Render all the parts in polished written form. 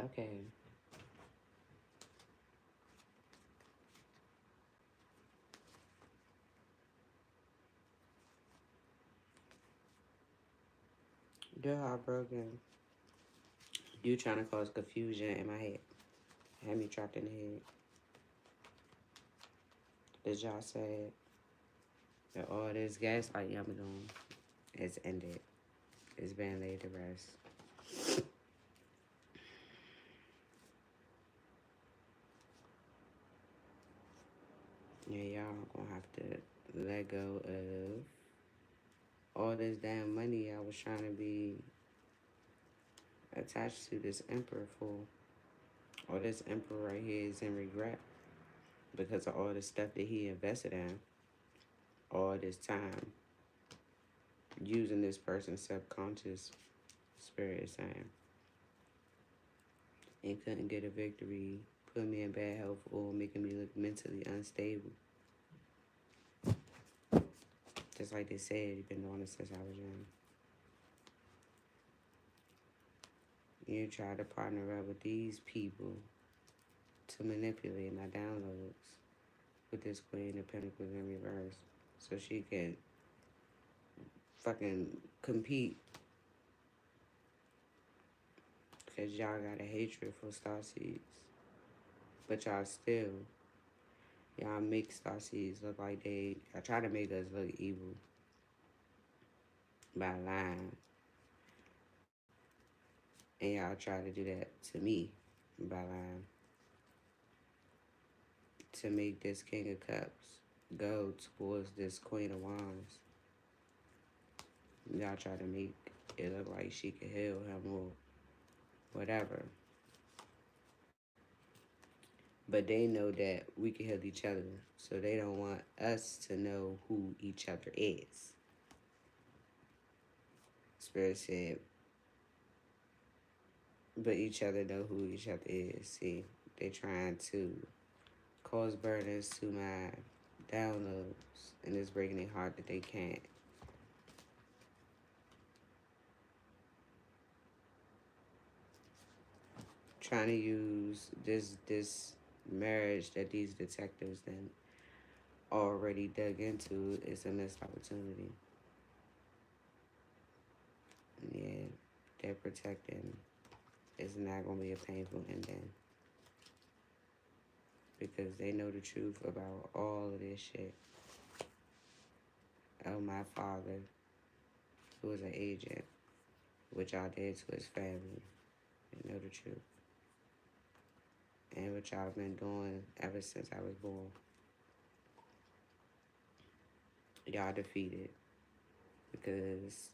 Okay. You're heartbroken. You trying to cause confusion in my head. Had me trapped in the head. As y'all said that all this gaslight y'all been doing is ended. It's been laid to rest. Yeah, y'all gonna have to let go of all this damn money I was trying to be attached to this emperor for. All this emperor right here is in regret because of all the stuff that he invested in all this time, using this person's subconscious spirit is saying, and couldn't get a victory, put me in bad health, or making me look mentally unstable. Just like they said, you've been doing it since I was young. You try to partner up with these people to manipulate my downloads with this Queen of Pentacles in reverse so she can fucking compete because y'all got a hatred for starseeds. But y'all make starseeds look like y'all try to make us look evil by lying. And y'all try to do that to me by lying. To make this King of Cups go towards this Queen of Wands. Y'all try to make it look like she could heal him or whatever. But they know that we can heal each other. So they don't want us to know who each other is. Spirit said, but each other know who each other is. See, they trying to cause burdens to my downloads. And it's breaking their heart that they can't. Trying to use this marriage that these detectives then already dug into is a missed opportunity. Yeah, they're protecting. It's not gonna be a painful ending because they know the truth about all of this shit. Oh, my father, who was an agent, what y'all did to his family. They know the truth. And what y'all been doing ever since I was born. Y'all defeated because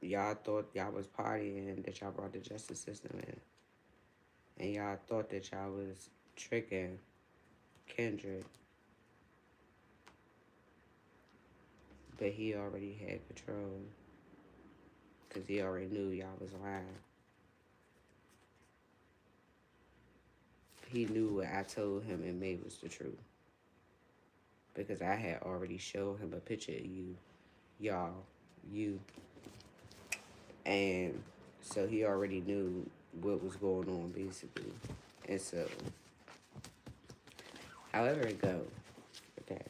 y'all thought y'all was partying, that y'all brought the justice system in. And y'all thought that y'all was tricking Kendrick. But he already had control because he already knew y'all was lying. He knew what I told him and made was the truth. Because I had already showed him a picture of you. And so he already knew what was going on, basically. And so, however it go, okay,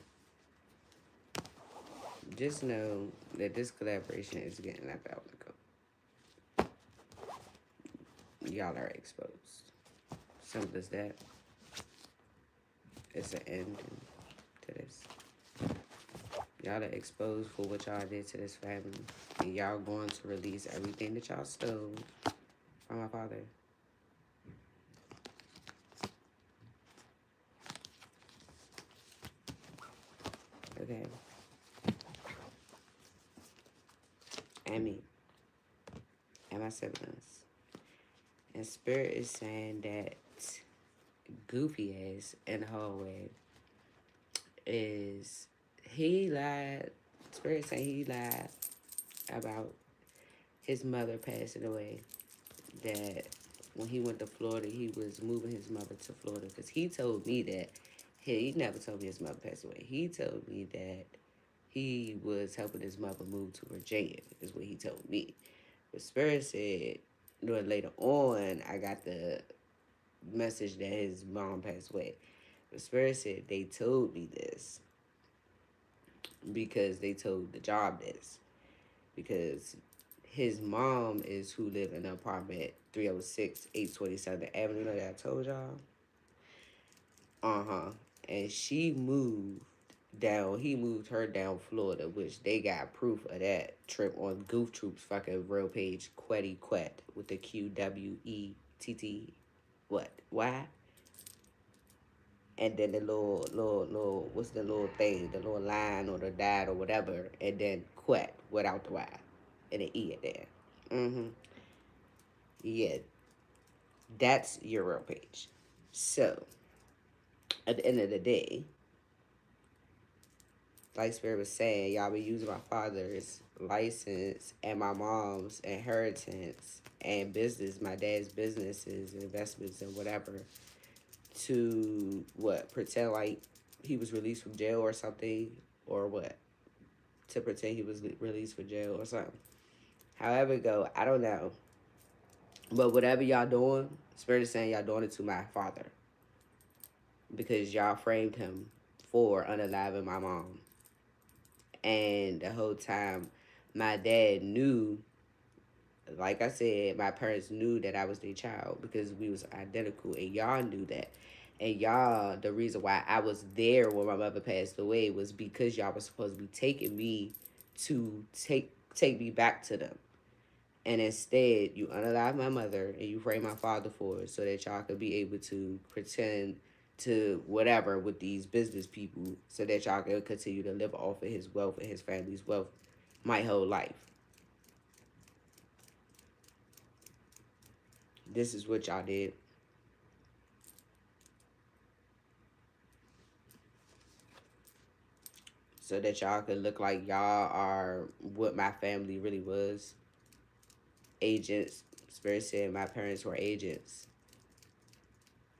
just know that this collaboration is getting left out in the cold. Y'all are exposed. Simple as that. It's an end to this. Y'all are exposed for what y'all did to this family. And y'all going to release everything that y'all stole from my father. Okay. And me. And my siblings. And Spirit is saying that goofy ass in the hallway is he lied. Spirit saying he lied about his mother passing away. That when he went to Florida, he was moving his mother to Florida because he told me that he never told me his mother passed away. He told me that he was helping his mother move to Virginia, is what he told me. But Spirit said Then later on, I got the message that his mom passed away. The spirit said they told me this because they told the job this. Because his mom is who lived in the apartment 306 827 Avenue that I told y'all. Uh-huh. And she moved down, he moved her down Florida, which they got proof of that trip on Goof Troop's fucking real page, Quetty Quet, with the QWETT, what, why? And then the little, what's the little thing, the little line or the dot or whatever, and then Quet without the Y, and an E at there. Mm-hmm. Yeah, that's your real page. So, at the end of the day, like Spirit was saying, y'all be using my father's license and my mom's inheritance and business, my dad's businesses, investments, and whatever, to what? Pretend like he was released from jail or something, or what? To pretend he was released from jail or something. However it go, I don't know. But whatever y'all doing, Spirit is saying y'all doing it to my father because y'all framed him for unaliving my mom. And the whole time, my dad knew, like I said, my parents knew that I was their child because we was identical, and y'all knew that. And y'all, the reason why I was there when my mother passed away was because y'all was supposed to be taking me to take me back to them. And instead, you unalive my mother and you frame my father for it so that y'all could be able to pretend to whatever with these business people so that y'all can continue to live off of his wealth and his family's wealth my whole life. This is what y'all did. So that y'all could look like y'all are what my family really was. Agents. Spirit said my parents were agents.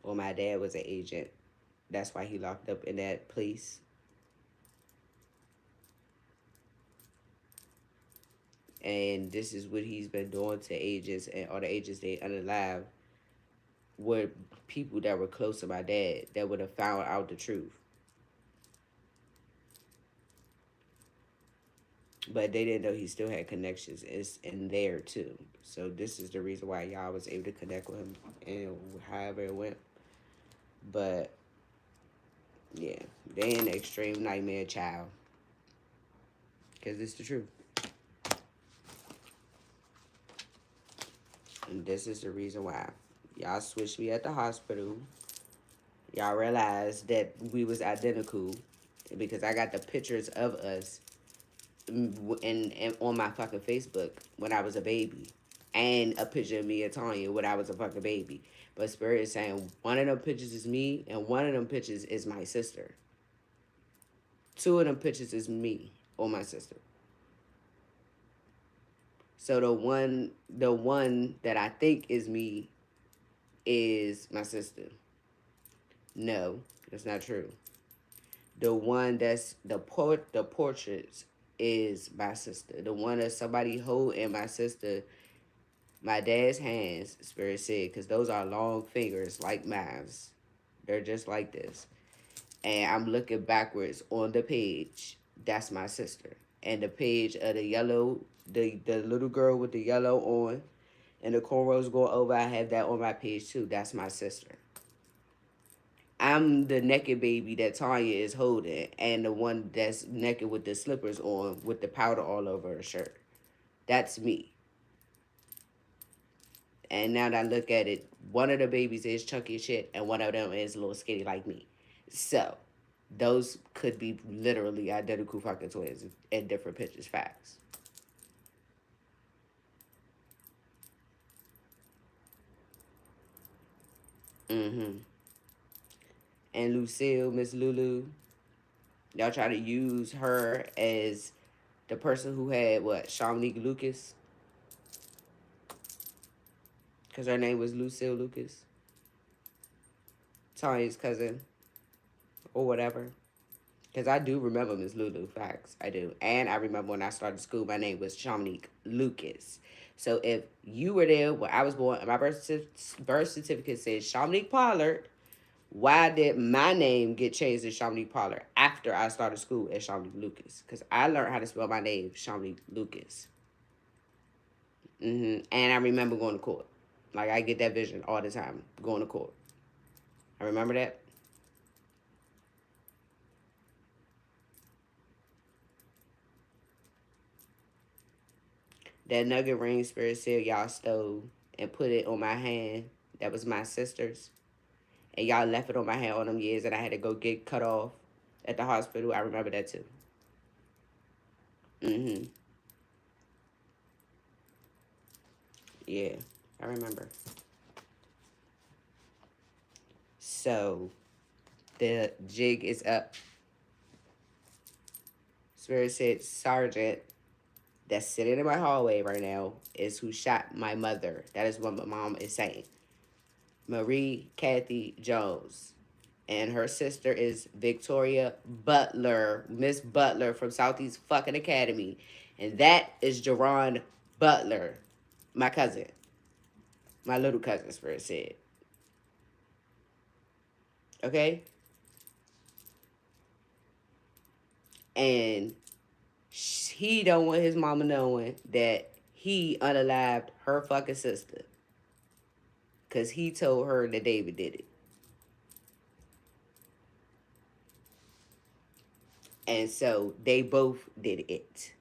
Or my dad was an agent. That's why he locked up in that place. And this is what he's been doing to agents and all the agents they unalive were people that were close to my dad that would have found out the truth. But they didn't know he still had connections in there too. So this is the reason why y'all was able to connect with him and however it went. But yeah, they in the extreme nightmare child. Because it's the truth. And this is the reason why. Y'all switched me at the hospital. Y'all realized that we was identical because I got the pictures of us and on my fucking Facebook when I was a baby. And a picture of me and Tanya when I was a fucking baby. But Spirit is saying one of them pictures is me and one of them pictures is my sister. Two of them pictures is me or my sister. So the one that I think is me is my sister. No, that's not true. The one that's the portraits is my sister. The one that somebody hold in my sister, my dad's hands, Spirit said, because those are long fingers like mine's. They're just like this. And I'm looking backwards on the page. That's my sister. And the page of the yellow, the little girl with the yellow on and the cornrows going over, I have that on my page too. That's my sister. I'm the naked baby that Tanya is holding, and the one that's naked with the slippers on with the powder all over her shirt. That's me. And now that I look at it, one of the babies is chunky as shit, and one of them is a little skinny like me. So, those could be literally identical fucking twins in different pictures. Facts. Mm-hmm. And Lucille, Miss Lulu, y'all try to use her as the person who had what, Shamanique Lucas, because her name was Lucille Lucas, Tanya's cousin or whatever. Because I do remember Miss Lulu, facts. I do. And I remember when I started school, my name was Shamanique Lucas. So if you were there when I was born, and my birth certificate says Shamanique Pollard, why did my name get changed to Shamanique Pollard after I started school as Shamanique Lucas? Because I learned how to spell my name, Shamanique Lucas. And I remember going to court. Like, I get that vision all the time, going to court. I remember that. That nugget ring Spirit said y'all stole and put it on my hand. That was my sister's. And y'all left it on my hand all them years and I had to go get cut off at the hospital. I remember that too. Mm-hmm. Yeah, I remember. So the jig is up. Spirit said Sergeant that's sitting in my hallway right now is who shot my mother. That is what my mom is saying. Marie Kathy Jones. And her sister is Victoria Butler, Miss Butler from Southeast fucking Academy. And that is Jerron Butler, my cousin, my little cousin, Spirit said. Okay? And he don't want his mama knowing that he unalived her fucking sister. Because he told her that David did it. And so they both did it.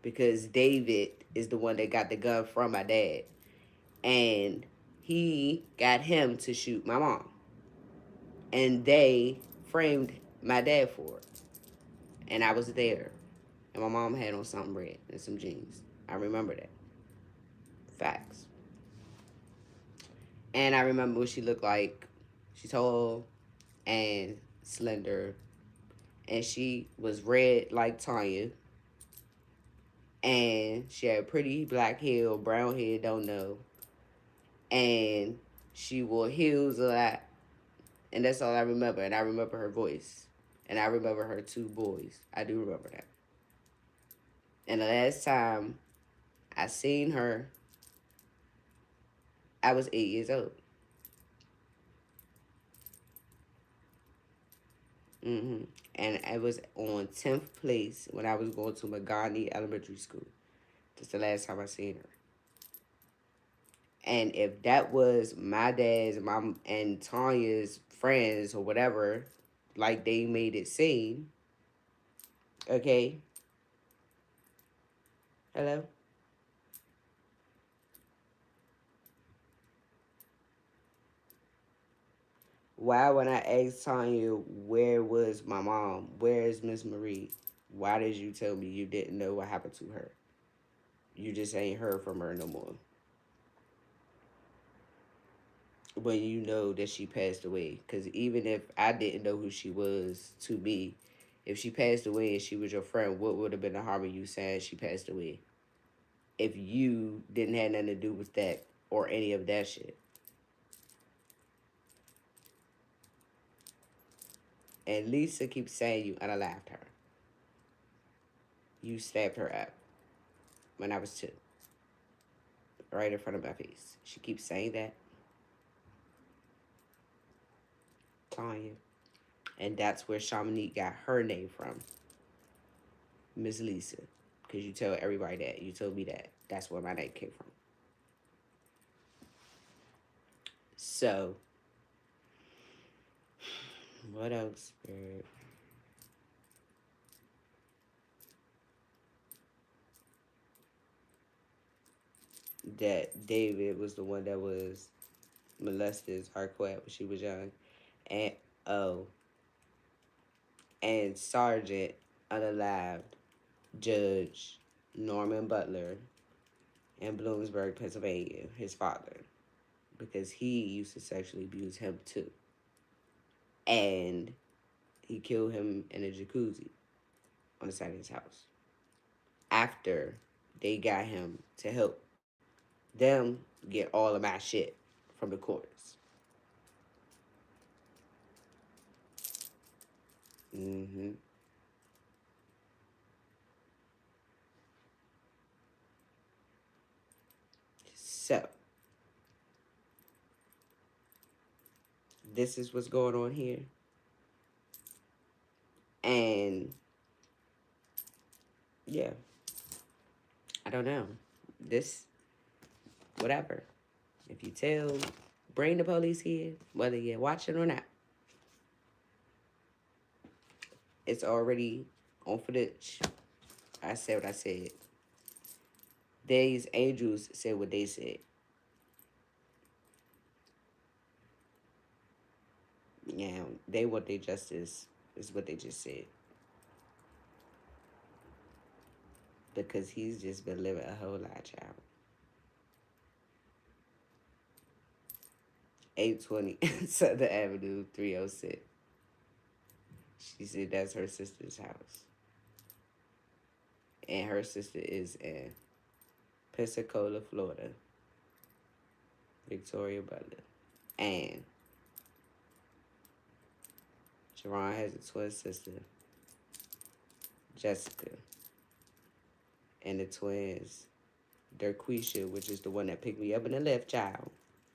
Because David is the one that got the gun from my dad. And he got him to shoot my mom. And they framed my dad for it. And I was there. And my mom had on something red and some jeans. I remember that. Facts. And I remember what she looked like. She's tall and slender. And she was red like Tanya. And she had pretty black hair or brown hair, don't know. And she wore heels a lot. And that's all I remember. And I remember her voice. And I remember her two boys. I do remember that. And the last time I seen her, I was 8 years old. And I was on 10th place when I was going to Magani Elementary School. That's the last time I seen her. And if that was my dad's, mom, and Tanya's friends or whatever, like they made it seem, okay? Hello? Why, when I asked Tanya, where was my mom? Where is Miss Marie? Why did you tell me you didn't know what happened to her? You just ain't heard from her no more. When you know that she passed away. Because even if I didn't know who she was to me, if she passed away and she was your friend, what would have been the harm of you saying she passed away? If you didn't have nothing to do with that or any of that shit. And Lisa keeps saying you unalived her. You stabbed her up when I was 2. Right in front of my face. She keeps saying that. Tanya. And that's where Shamanique got her name from. Miss Lisa. Because you tell everybody that. You told me that. That's where my name came from. So, what else, Spirit? That David was the one that was molested Harquette when she was young. And, oh, and Sergeant unalived Judge Norman Butler in Bloomsburg, Pennsylvania, his father, because he used to sexually abuse him too. And he killed him in a jacuzzi on the side of his house. After they got him to help them get all of my shit from the courts. Mm-hmm. So, this is what's going on here. And yeah, I don't know. This, whatever. If you bring the police here, whether you're watching or not, it's already on footage. I said what I said. These angels said what they said. Yeah, they want their justice, is what they just said. Because he's just been living a whole lot, child. 820 Southern Avenue, 306. She said that's her sister's house. And her sister is in Pensacola, Florida. Victoria Butler. And Jerron has a twin sister, Jessica. And the twins, Derquisha, which is the one that picked me up in the lift, child.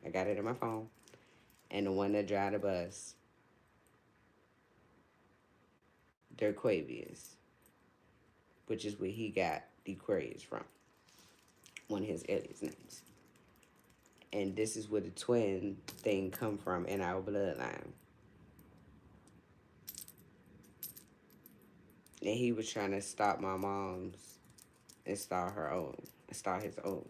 I got it in my phone. And the one that drive the bus, Derquavius, which is where he got Aquarius from. One of his alias names. And this is where the twin thing come from in our bloodline. And he was trying to stop my mom's and start her own, and start his own.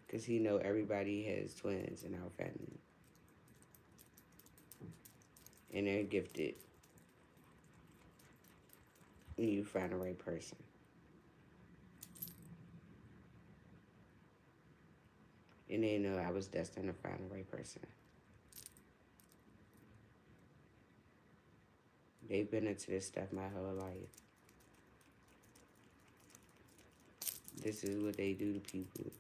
Because he know everybody has twins in our family. And they're gifted when you find the right person. And they know I was destined to find the right person. They've been into this stuff my whole life. This is what they do to people.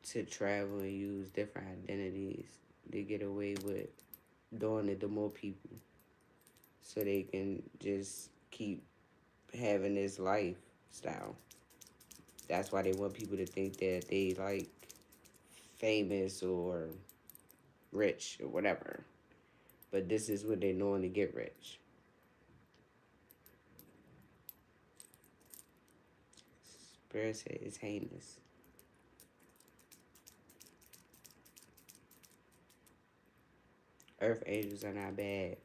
To travel and use different identities. They get away with doing it to more people. So they can just keep having this lifestyle. That's why they want people to think that they like famous or rich or whatever. But this is what they're doing to get rich. Spirit said it's heinous. Earth angels are not bad.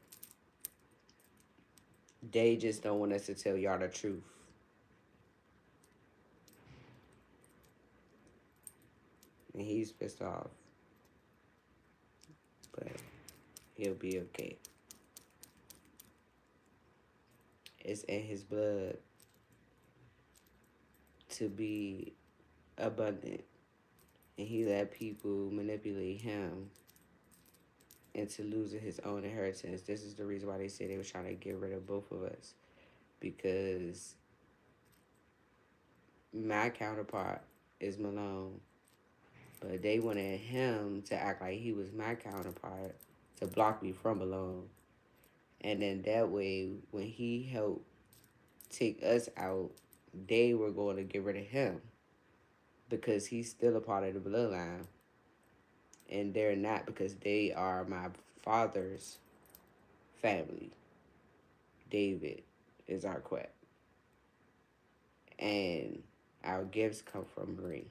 They just don't want us to tell y'all the truth. And he's pissed off. But he'll be okay. It's in his blood to be abundant. And he let people manipulate him into losing his own inheritance. This is the reason why they say they were trying to get rid of both of us. Because my counterpart is Malone. But they wanted him to act like he was my counterpart to block me from Malone. And then that way, when he helped take us out, they were going to get rid of him. Because he's still a part of the bloodline. And they're not, because they are my father's family. David is our quet. And our gifts come from Marie.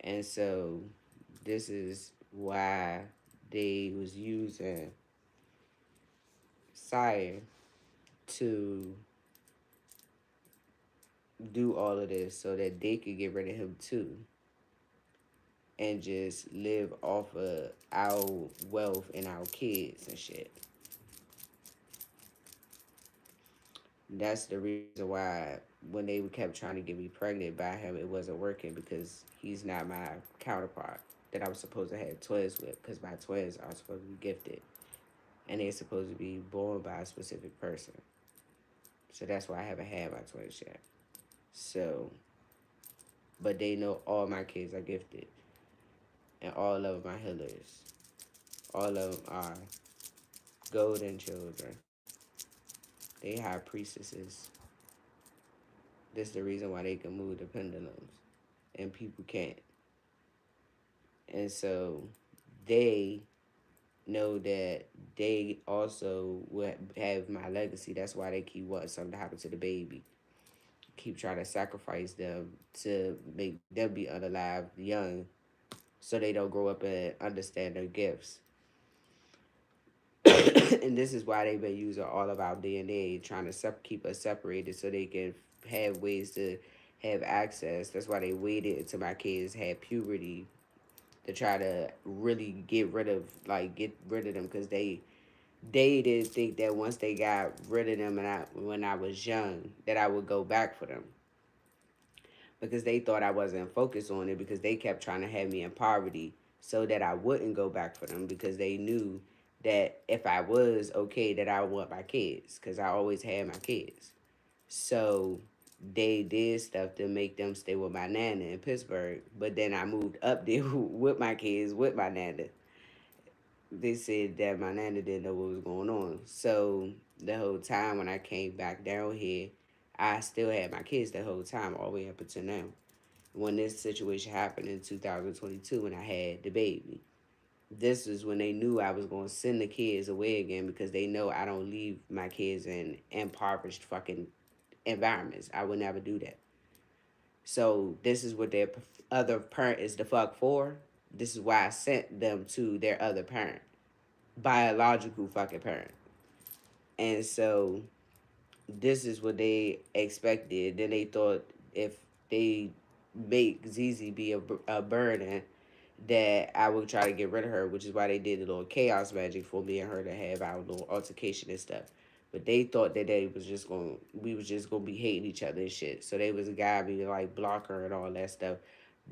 And so this is why they was using Sire to do all of this so that they could get rid of him too. And just live off of our wealth and our kids and shit. That's the reason why when they kept trying to get me pregnant by him, it wasn't working, because he's not my counterpart that I was supposed to have twins with, because my twins are supposed to be gifted and they're supposed to be born by a specific person. So that's why I haven't had my twins yet. So but they know all my kids are gifted, and all of my healers, all of them are golden children. They high priestesses. This is the reason why they can move the pendulums, and people can't. And so they know that they also will have my legacy. That's why they keep wanting something to happen to the baby. Keep trying to sacrifice them to make them be unalive young so they don't grow up and understand their gifts. And this is why they've been using all of our DNA, trying to keep us separated so they can have ways to have access. That's why they waited until my kids had puberty to try to really get rid of them, because they didn't think that once they got rid of them, and when I was young, that I would go back for them, because they thought I wasn't focused on it, because they kept trying to have me in poverty so that I wouldn't go back for them, because they knew that if I was okay, that I would want my kids, because I always had my kids. So they did stuff to make them stay with my nana in Pittsburgh, but then I moved up there with my kids with my nana. They said that my nana didn't know what was going on. So the whole time when I came back down here, I still had my kids the whole time, all the way up until now. When this situation happened in 2022, when I had the baby, this is when they knew I was going to send the kids away again, because they know I don't leave my kids in impoverished fucking environments. I would never do that. So this is what their other parent is the fuck for. This is why I sent them to their other parent, biological fucking parent. And so this is what they expected. Then they thought if they make Zizi be a burden, that I would try to get rid of her, which is why they did a little chaos magic for me and her to have our little altercation and stuff. But they thought that we was just gonna be hating each other and shit. So they was a guy me like block her and all that stuff.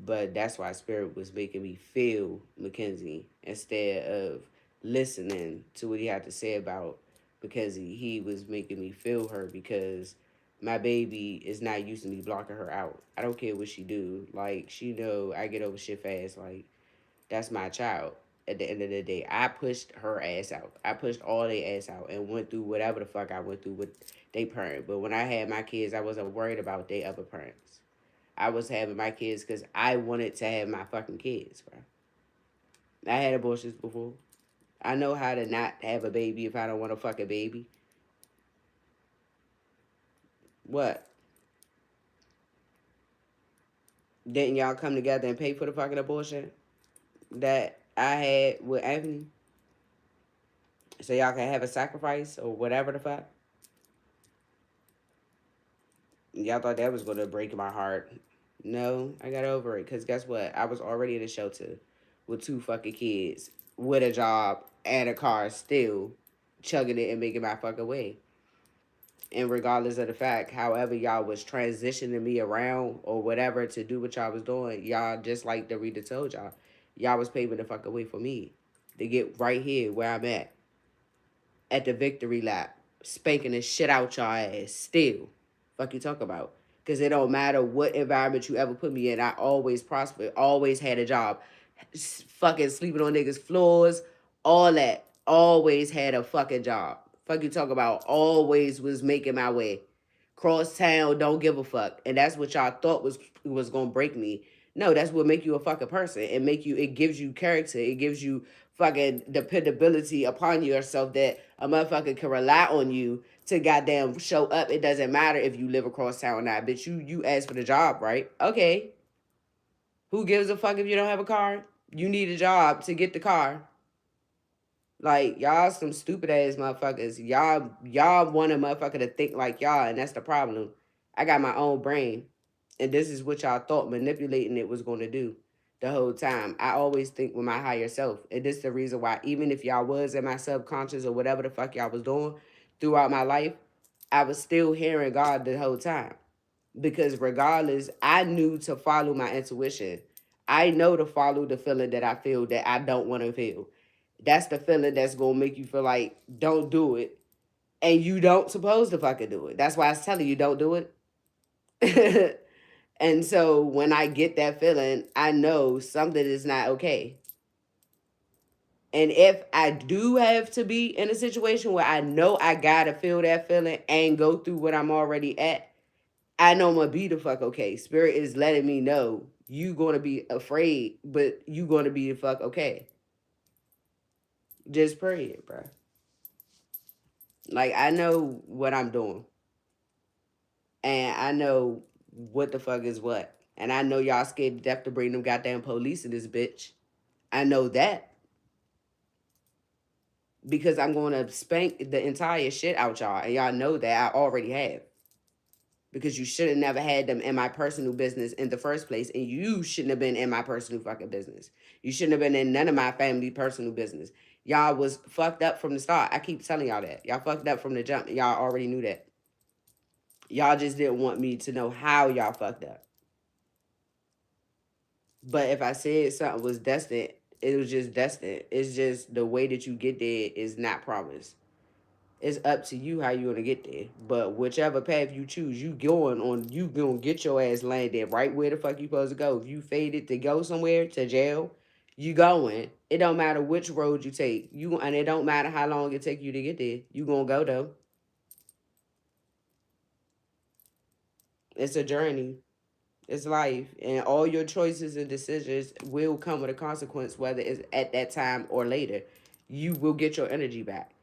But that's why Spirit was making me feel Mackenzie instead of listening to what he had to say about, because he was making me feel her, because my baby is not used to me blocking her out. I don't care what she do. Like, she know I get over shit fast. Like, that's my child. At the end of the day, I pushed her ass out. I pushed all their ass out and went through whatever the fuck I went through with they parent. But when I had my kids, I wasn't worried about their other parents. I was having my kids because I wanted to have my fucking kids, bro. I had abortions before. I know how to not have a baby if I don't want a fucking baby. What? Didn't y'all come together and pay for the fucking abortion that I had with Anthony? So y'all can have a sacrifice or whatever the fuck? Y'all thought that was going to break my heart. No, I got over it. Because guess what? I was already in a shelter with two fucking kids, with a job and a car, still chugging it and making my fucking way. And regardless of the fact, however y'all was transitioning me around or whatever to do what y'all was doing, y'all, just like the reader told y'all was paving the fucking way for me to get right here where I'm at the victory lap, spanking the shit out y'all ass still. Fuck you talk about. Because it don't matter what environment you ever put me in, I always prospered, always had a job, fucking sleeping on niggas' floors, all that. Always had a fucking job. Fuck you talk about, always was making my way. Cross town, don't give a fuck. And that's what y'all thought was gonna break me. No, that's what make you a fucking person. It gives you character. It gives you fucking dependability upon yourself, that a motherfucker can rely on you to goddamn show up. It doesn't matter if you live across town or not. Bitch, you asked for the job, right? Okay. Who gives a fuck if you don't have a car? You need a job to get the car. Like, y'all some stupid ass motherfuckers. Y'all want a motherfucker to think like y'all, and that's the problem. I got my own brain. And this is what y'all thought manipulating it was gonna do the whole time. I always think with my higher self. And this is the reason why, even if y'all was in my subconscious or whatever the fuck y'all was doing throughout my life, I was still hearing God the whole time. Because regardless, I knew to follow my intuition. I know to follow the feeling that I feel that I don't want to feel. That's the feeling that's gonna make you feel like don't do it, and you don't supposed to fucking do it. That's why I was telling you don't do it. And so when I get that feeling, I know something is not okay. And if I do have to be in a situation where I know I gotta feel that feeling and go through what I'm already at, I know I'm gonna be the fuck okay. Spirit is letting me know you gonna be afraid, but you gonna be the fuck okay. Just pray it, bro. Like I know what I'm doing, and I know what the fuck is what, and I know y'all scared to death to bring them goddamn police in this bitch. I know that because I'm gonna spank the entire shit out y'all, and y'all know that I already have. Because you should have never had them in my personal business in the first place, and you shouldn't have been in my personal fucking business. You shouldn't have been in none of my family personal business. Y'all was fucked up from the start. I keep telling y'all that. Y'all fucked up from the jump. Y'all already knew that. Y'all just didn't want me to know how y'all fucked up. But if I said something was destined, it was just destined. It's just the way that you get there is not promised. It's up to you how you gonna get there. But whichever path you choose, you going on. You gonna get your ass landed right where the fuck you supposed to go. If you faded to go somewhere to jail, you going. It don't matter which road you take. You and it don't matter how long it take you to get there. You gonna go though. It's a journey. It's life, and all your choices and decisions will come with a consequence, whether it's at that time or later. You will get your energy back,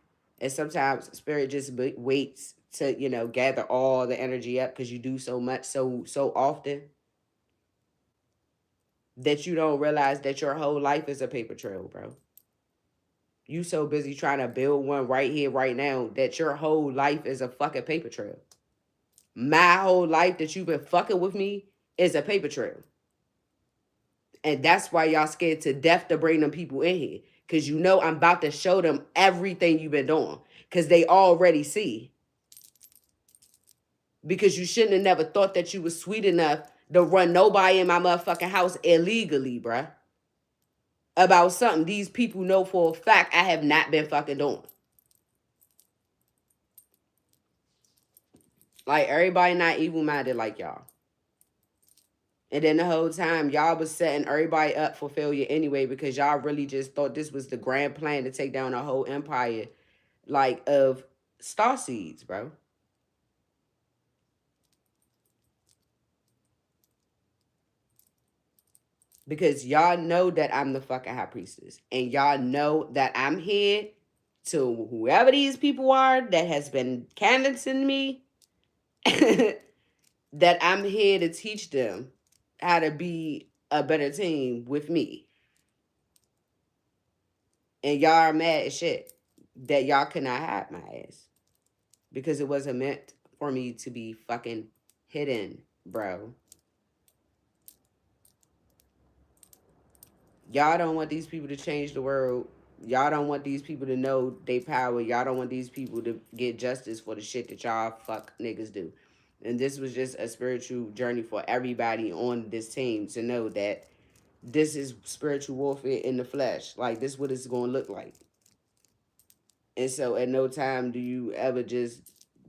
and sometimes spirit just waits to gather all the energy up because you do so much so often that you don't realize that your whole life is a paper trail, bro. You so busy trying to build one right here, right now, that your whole life is a fucking paper trail. My whole life that you've been fucking with me is a paper trail. And that's why y'all scared to death to bring them people in here. Because you know I'm about to show them everything you've been doing. Because they already see. Because you shouldn't have never thought that you was sweet enough to run nobody in my motherfucking house illegally, bruh. About something these people know for a fact I have not been fucking doing. Like, everybody not evil-minded like y'all. And then the whole time, y'all was setting everybody up for failure anyway because y'all really just thought this was the grand plan to take down a whole empire, like, of star seeds, bro. Because y'all know that I'm the fucking high priestess. And y'all know that I'm here to whoever these people are that has been canvassing me, that I'm here to teach them how to be a better team with me. And y'all are mad as shit that y'all could not hide my ass. Because it wasn't meant for me to be fucking hidden, bro. Y'all don't want these people to change the world. Y'all don't want these people to know they power. Y'all don't want these people to get justice for the shit that y'all fuck niggas do. And this was just a spiritual journey for everybody on this team to know that this is spiritual warfare in the flesh. Like, this is what it's going to look like. And so at no time do you ever just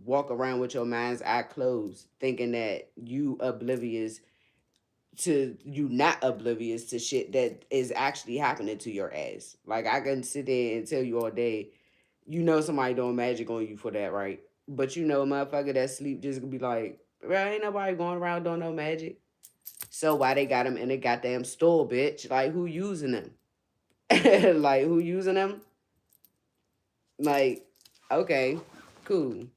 walk around with your mind's eye closed thinking that you oblivious to you not oblivious to shit that is actually happening to your ass. Like, I can sit there and tell you all day, you know somebody doing magic on you for that, right? But you know a motherfucker that sleep just gonna be like, well, ain't nobody going around doing no magic. So why they got them in a goddamn store, bitch? Like, who using them? Like, who using them? Like, okay, cool.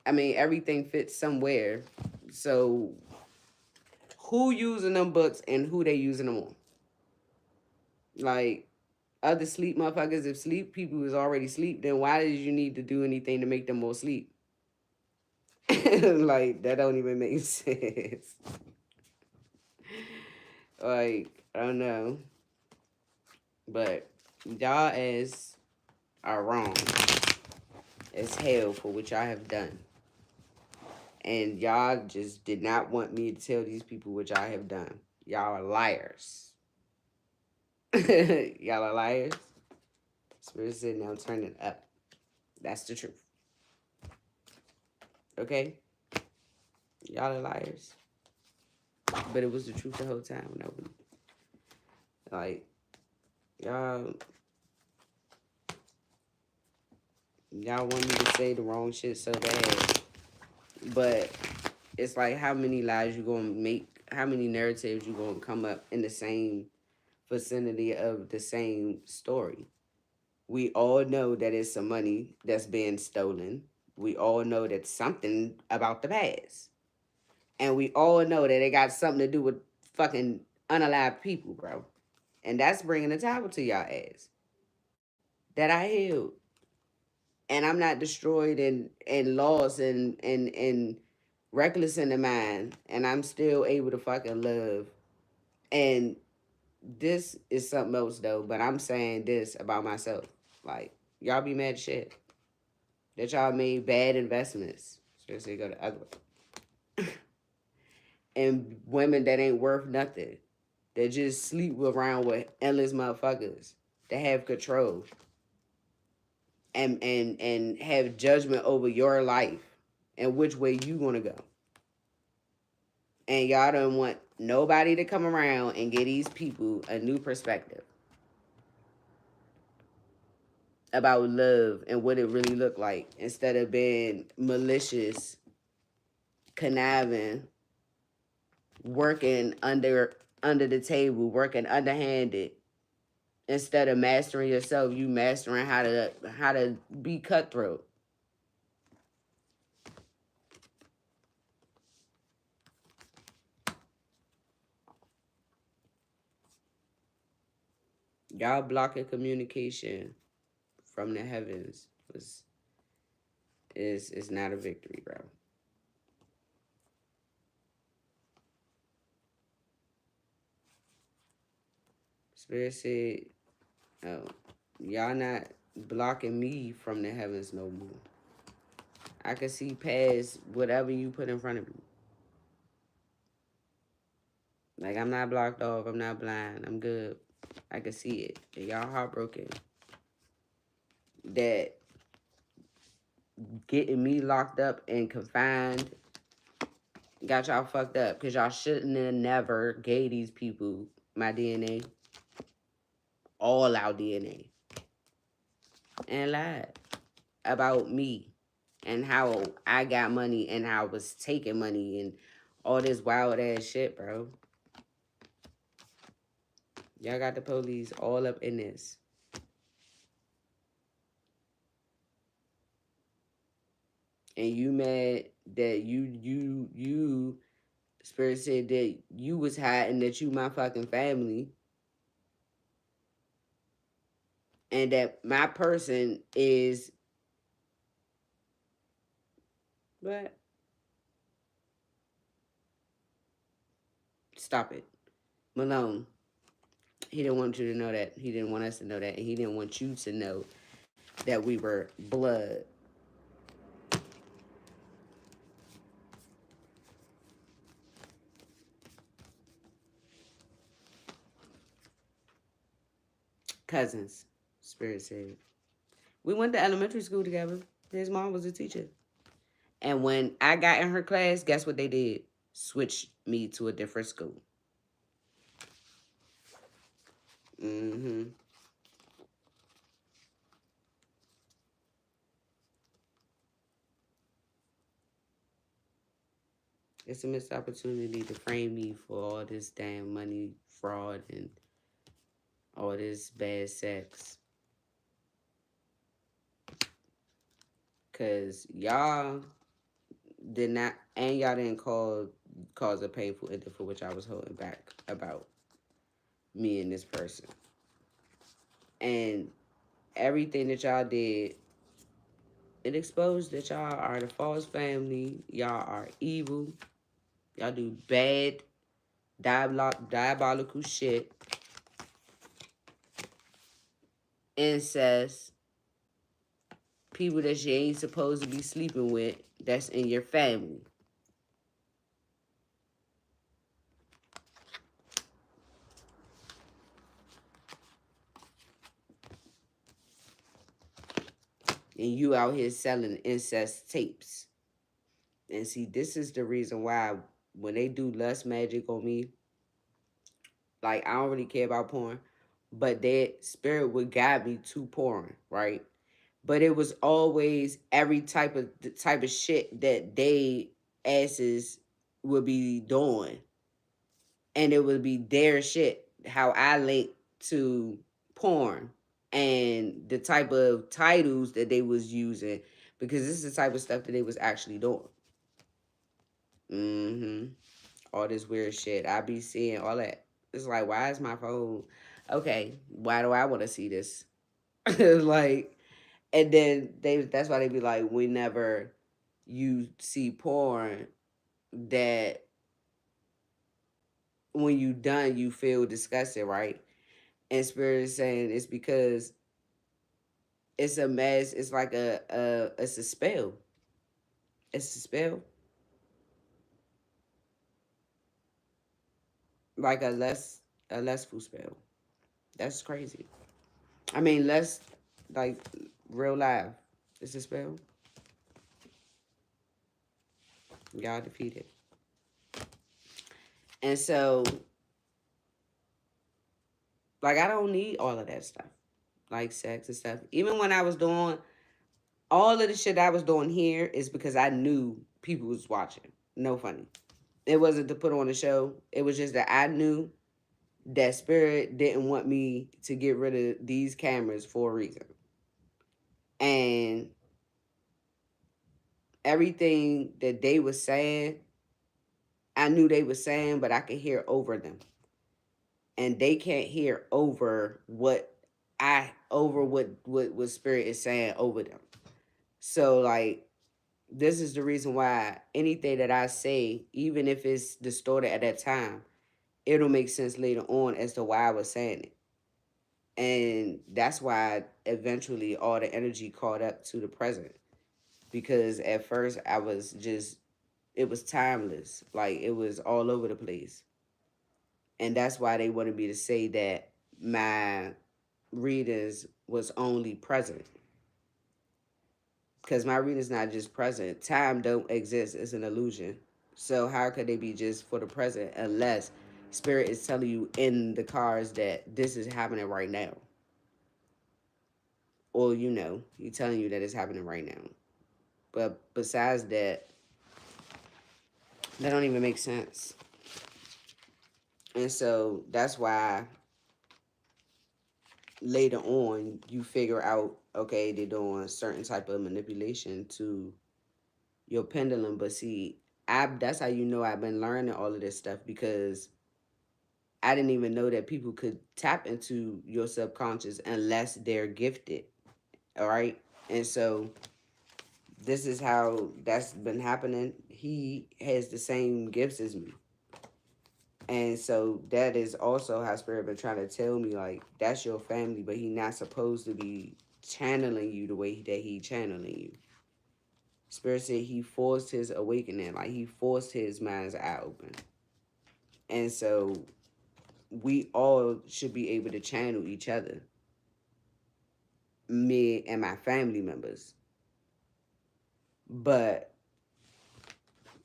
I mean, everything fits somewhere. So who using them books and who they using them on? Like, other sleep motherfuckers, if sleep people is already sleep, then why did you need to do anything to make them more sleep? Like, that don't even make sense. Like, I don't know. But y'all as are wrong as hell for what y'all have done. And y'all just did not want me to tell these people what y'all have done. Y'all are liars. Y'all are liars. Spirit said now turn it up. That's the truth. Okay? Y'all are liars. But it was the truth the whole time. Nobody, like, y'all, y'all want me to say the wrong shit so bad. But it's like, how many lies you gonna make? How many narratives you gonna come up in the same vicinity of the same story? We all know that it's some money that's being stolen. We all know that something about the past. And we all know that it got something to do with fucking unalive people, bro. And that's bringing the towel to y'all ass. That I healed. And I'm not destroyed and lost and reckless in the mind. And I'm still able to fucking love. And this is something else though, but I'm saying this about myself. Like, y'all be mad shit. That y'all made bad investments. Seriously, go to other and women that ain't worth nothing. That just sleep around with endless motherfuckers that have control and have judgment over your life and which way you want to go. And y'all don't want nobody to come around and give these people a new perspective about love and what it really looked like, instead of being malicious, conniving, working under the table, working underhanded. Instead of mastering yourself, you mastering how to be cutthroat. Y'all blocking communication from the heavens is not a victory, bro. Spirit said, oh, y'all not blocking me from the heavens no more. I can see past whatever you put in front of me. Like, I'm not blocked off. I'm not blind. I'm good. I can see it. And y'all heartbroken. That getting me locked up and confined got y'all fucked up. Because y'all shouldn't have never gave these people my DNA. All our DNA. And lied about me. And how I got money and how I was taking money and all this wild ass shit, bro. Y'all got the police all up in this. And you mad that you Spirit said that you was hiding that you my fucking family. And that my person is what? Stop it. Malone. He didn't want you to know that. He didn't want us to know that. And he didn't want you to know that we were blood. Cousins, Spirit said. We went to elementary school together. His mom was a teacher. And when I got in her class, guess what they did? Switched me to a different school. Mm-hmm. It's a missed opportunity to frame me for all this damn money fraud and all this bad sex. Cause y'all did not, and y'all didn't cause a painful ending for which I was holding back about me and this person. And everything that y'all did, it exposed that y'all are the false family. Y'all are evil. Y'all do bad, diabolical shit. Incest. People that you ain't supposed to be sleeping with that's in your family. And you out here selling incest tapes. And see, this is the reason why when they do lust magic on me, like I don't really care about porn, but that spirit would guide me to porn, right? But it was always every type of the type of shit that they asses would be doing, and it would be their shit. How I link to porn and the type of titles that they was using, because this is the type of stuff that they was actually doing. Mm-hmm. All this weird shit. I be seeing all that. It's like, why is my phone? Okay, why do I want to see this? Like, and then that's why they be like, whenever you see porn, that when you done, you feel disgusted, right? And Spirit is saying it's because it's a mess. It's like it's a spell. It's a spell, like a lustful spell. That's crazy. I mean, like real life. It's a spell. God defeated. And so, like, I don't need all of that stuff, like sex and stuff. Even when I was doing all of the shit I was doing here, is because I knew people was watching. No funny. It wasn't to put on a show. It was just that I knew that Spirit didn't want me to get rid of these cameras for a reason. And everything that they was saying, I knew they was saying, but I could hear over them. And they can't hear over what Spirit is saying over them. So like, this is the reason why anything that I say, even if it's distorted at that time, it'll make sense later on as to why I was saying it. And that's why eventually all the energy caught up to the present. Because at first I was just, it was timeless. Like, it was all over the place. And that's why they wanted me to say that my readers was only present. Because my reading's not just present. Time don't exist. It's an illusion. So how could they be just for the present unless Spirit is telling you in the cards that this is happening right now? Or, he's telling you that it's happening right now. But besides that, that don't even make sense. And so that's why later on you figure out, okay, they're doing certain type of manipulation to your pendulum. But see, that's how you know I've been learning all of this stuff, because I didn't even know that people could tap into your subconscious unless they're gifted. All right. And so this is how that's been happening. He has the same gifts as me. And so that is also how Spirit been trying to tell me, like, that's your family, but he not supposed to be channeling you the way that he channeling you. Spirit said he forced his awakening, like he forced his mind's eye open. And so we all should be able to channel each other, me and my family members. But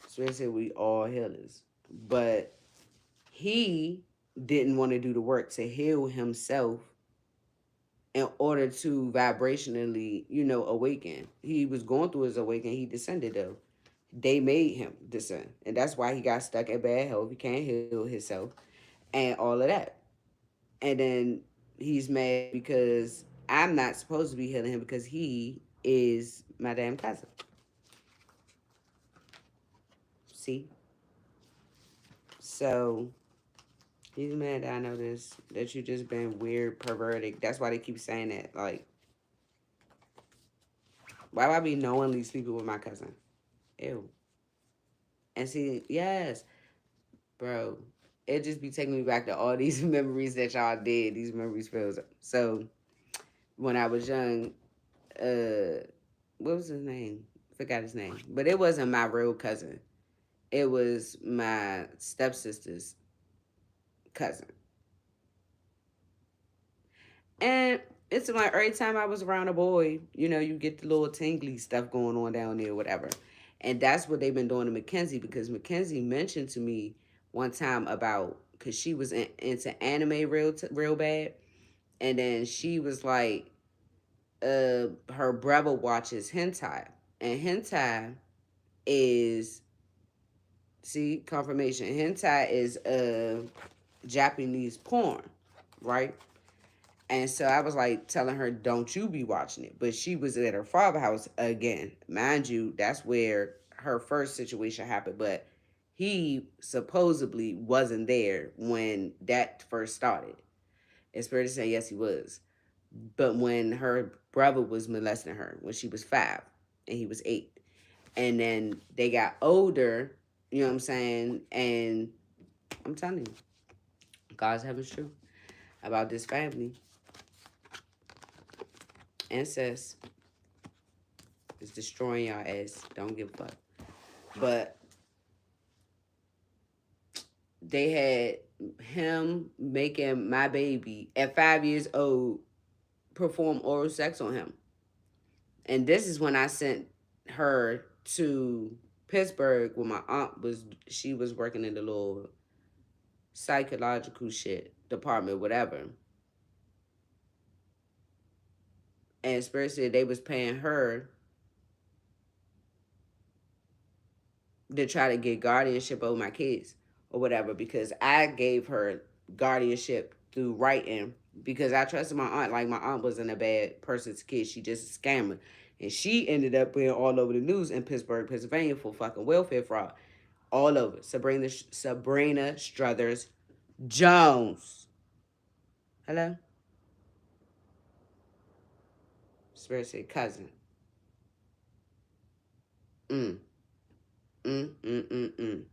Spirit said we all healers. But he didn't want to do the work to heal himself in order to vibrationally, awaken. He was going through his awakening. He descended though. They made him descend. And that's why he got stuck in bad health. He can't heal himself and all of that. And then he's mad because I'm not supposed to be healing him because he is my damn cousin. See? So he's mad that I know this, that you just been weird, perverted. That's why they keep saying that. Like, why would I be knowingly sleeping with my cousin? Ew. And see, yes, bro, it just be taking me back to all these memories that y'all did. These memories feels. So when I was young, what was his name? Forgot his name. But it wasn't my real cousin. It was my stepsister's cousin. And it's like every time I was around a boy, you get the little tingly stuff going on down there, whatever. And that's what they've been doing to Mackenzie, because Mackenzie mentioned to me one time about, because she was into anime real bad. And then she was like, her brother watches hentai. And hentai is, see, confirmation. Hentai is Japanese porn, right? And so I was like telling her, don't you be watching it. But she was at her father's house again. Mind you, that's where her first situation happened. But he supposedly wasn't there when that first started. It's fair to say, yes, he was. But when her brother was molesting her when she was 5 and he was 8. And then they got older, you know what I'm saying? And I'm telling you, God's heaven's truth about this family. Incest is destroying y'all ass. Don't give a fuck. But they had him making my baby at 5 years old perform oral sex on him. And this is when I sent her to Pittsburgh when my aunt was, she was working in the little psychological shit department, whatever. And Spirit said they was paying her to try to get guardianship over my kids or whatever, because I gave her guardianship through writing because I trusted my aunt. Like, my aunt wasn't a bad person's kid. She just a scammer. And she ended up being all over the news in Pittsburgh, Pennsylvania for fucking welfare fraud. All over. Sabrina Struthers Jones. Hello? Spirit said cousin. Mm. Mm.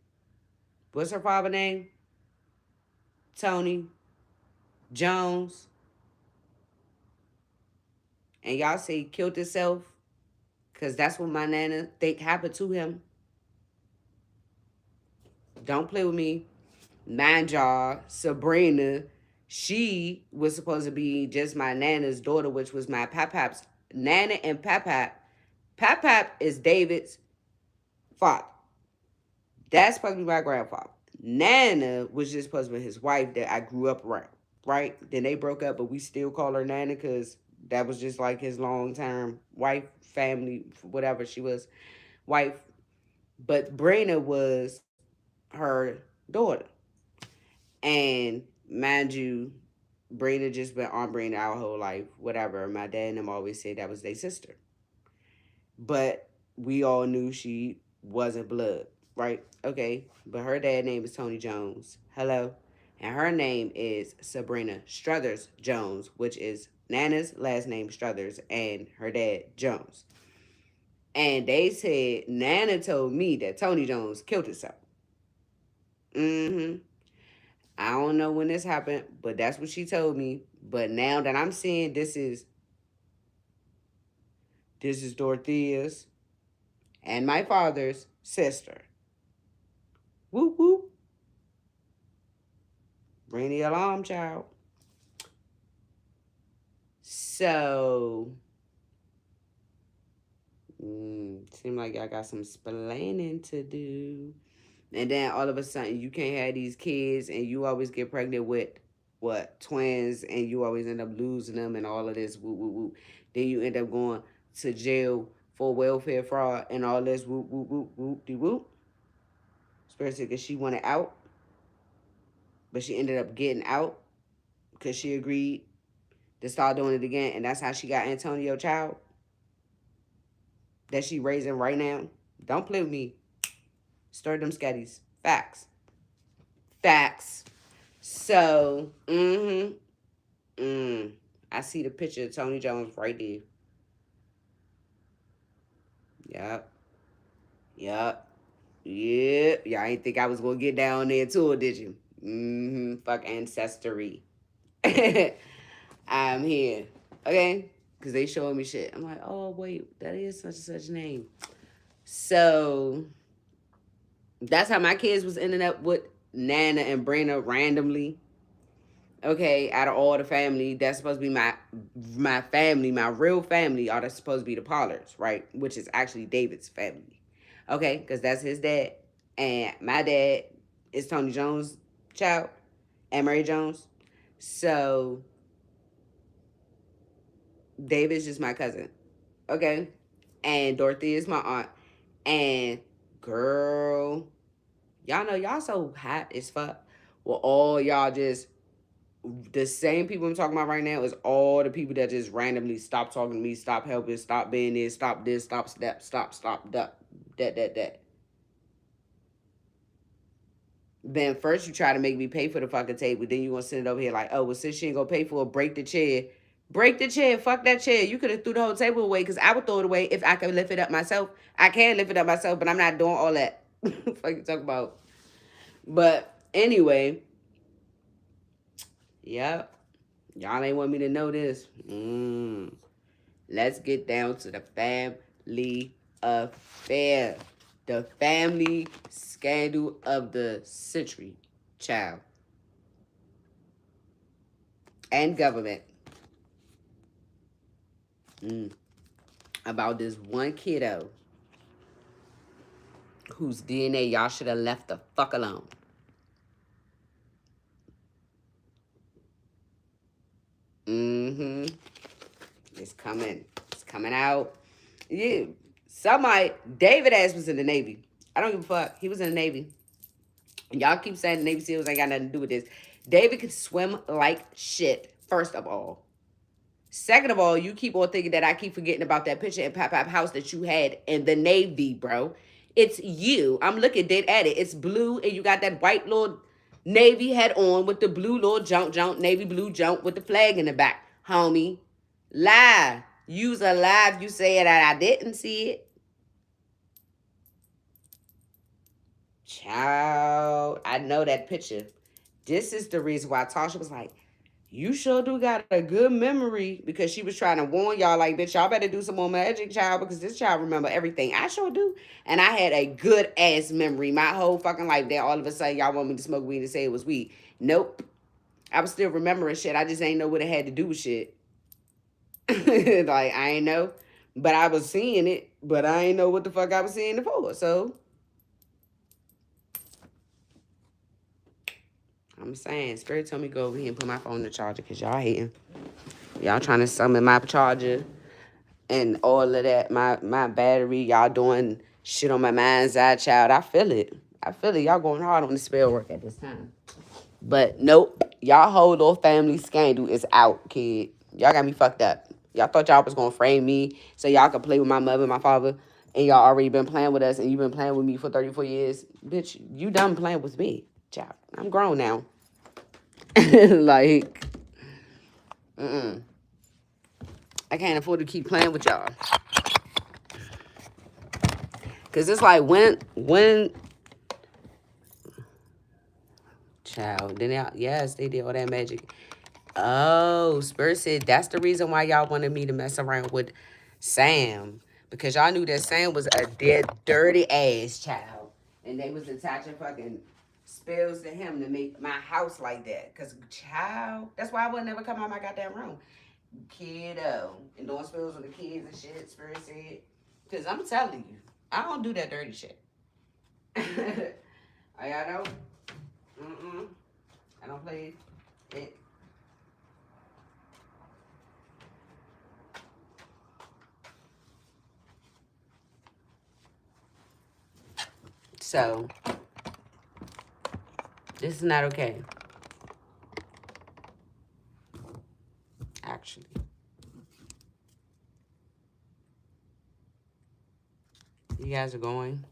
What's her father name? Tony Jones. And y'all say he killed himself because that's what my nana think happened to him. Don't play with me. Mind y'all, Sabrina, she was supposed to be just my nana's daughter, which was my papap's nana. And papap is David's father. That's supposed to be my grandfather. Nana was just supposed to be his wife that I grew up around, right? Then they broke up, but we still call her Nana because that was just like his long-term wife, family, whatever she was, wife. But Brina was her daughter. And mind you, Brina just been on Brina our whole life, whatever. My dad and them always said that was their sister. But we all knew she wasn't blood, right? Okay, but her dad name is Tony Jones. Hello. And her name is Sabrina Struthers Jones, which is Nana's last name Struthers and her dad Jones. And they said Nana told me that Tony Jones killed himself. Mm-hmm. I don't know when this happened, but that's what she told me. But now that I'm seeing this is Dorothea's and my father's sister. Whoop whoop. Ring the alarm, child. So, seem like I got some splaining to do. And then all of a sudden, you can't have these kids, and you always get pregnant with what, twins, and you always end up losing them, and all of this. Whoop whoop whoop. Then you end up going to jail for welfare fraud and all this. Whoop whoop whoop whoop de whoop. Especially because she wanted out, but she ended up getting out because she agreed to start doing it again, and that's how she got Antonio child that she raising right now. Don't play with me. Stir them scatties. Facts. Facts. So, I see the picture of Tony Jones right there. Yep. Yep. Yep. Y'all ain't think I was gonna get down there to it, did you? Fuck ancestry. I'm here. Okay? Because they showing me shit. I'm like, oh, wait, that is such and such name. So, that's how my kids was ending up with Nana and Brina randomly. Okay, out of all the family, that's supposed to be my family, my real family, are supposed to be the Pollards, right? Which is actually David's family. Okay, because that's his dad. And my dad is Tony Jones' child and Mary Jones. So David's just my cousin. Okay. And Dorothy is my aunt. And girl, y'all know y'all so hot as fuck. Well, all y'all just the same people I'm talking about right now is all the people that just randomly stop talking to me, stop helping, stop being this, stop, stop, that. Then first you try to make me pay for the fucking table, then you gonna send it over here like, oh, well, since she ain't gonna pay for it, break the chair. Break the chair, fuck that chair. You could have threw the whole table away because I would throw it away if I could lift it up myself. I can lift it up myself, but I'm not doing all that. Fuck you talk about. But anyway, yep. Y'all ain't want me to know this. Let's get down to the family affair. The family scandal of the century, child. And government. About this one kiddo whose DNA y'all should have left the fuck alone. It's coming. It's coming out. Yeah. Somebody, David ass was in the Navy. I don't give a fuck. He was in the Navy. Y'all keep saying the Navy SEALs ain't got nothing to do with this. David could swim like shit, first of all. Second of all, you keep on thinking that I keep forgetting about that picture in Pop Pop house that you had in the Navy, bro. It's you. I'm looking dead at it. It's blue, and you got that white little Navy hat on with the blue little jump, Navy blue jump with the flag in the back, homie. Lie. You's alive. You say that I didn't see it. Child, I know that picture. This is the reason why Tasha was like, you sure do got a good memory, because she was trying to warn y'all like, bitch, y'all better do some more magic, child, because this child remember everything. I sure do. And I had a good ass memory my whole fucking life. Then all of a sudden y'all want me to smoke weed and say it was weed. Nope. I was still remembering shit. I just ain't know what it had to do with shit. Like, I ain't know. But I was seeing it, but I ain't know what the fuck I was seeing it for. So I'm saying, Spirit told me go over here and put my phone in the charger because y'all hating. Y'all trying to summon my charger and all of that. My battery, y'all doing shit on my mind's eye, child. I feel it. I feel it. Y'all going hard on the spell work at this time. But nope. Y'all whole little family scandal is out, kid. Y'all got me fucked up. Y'all thought y'all was going to frame me so y'all could play with my mother and my father. And y'all already been playing with us and you been playing with me for 34 years. Bitch, you done playing with me, child. I'm grown now. Like, I can't afford to keep playing with y'all. Cause it's like when child, then yes, they did all that magic. Oh, Spirit said that's the reason why y'all wanted me to mess around with Sam. Because y'all knew that Sam was a dead, dirty ass child. And they was attaching fucking spells to him to make my house like that. Cause child, that's why I would never come out of my goddamn room. Kiddo. And doing spells on the kids and shit, Spirit said. Cause I'm telling you, I don't do that dirty shit. I don't. I don't play it. So, this is not okay. Actually. You guys are going.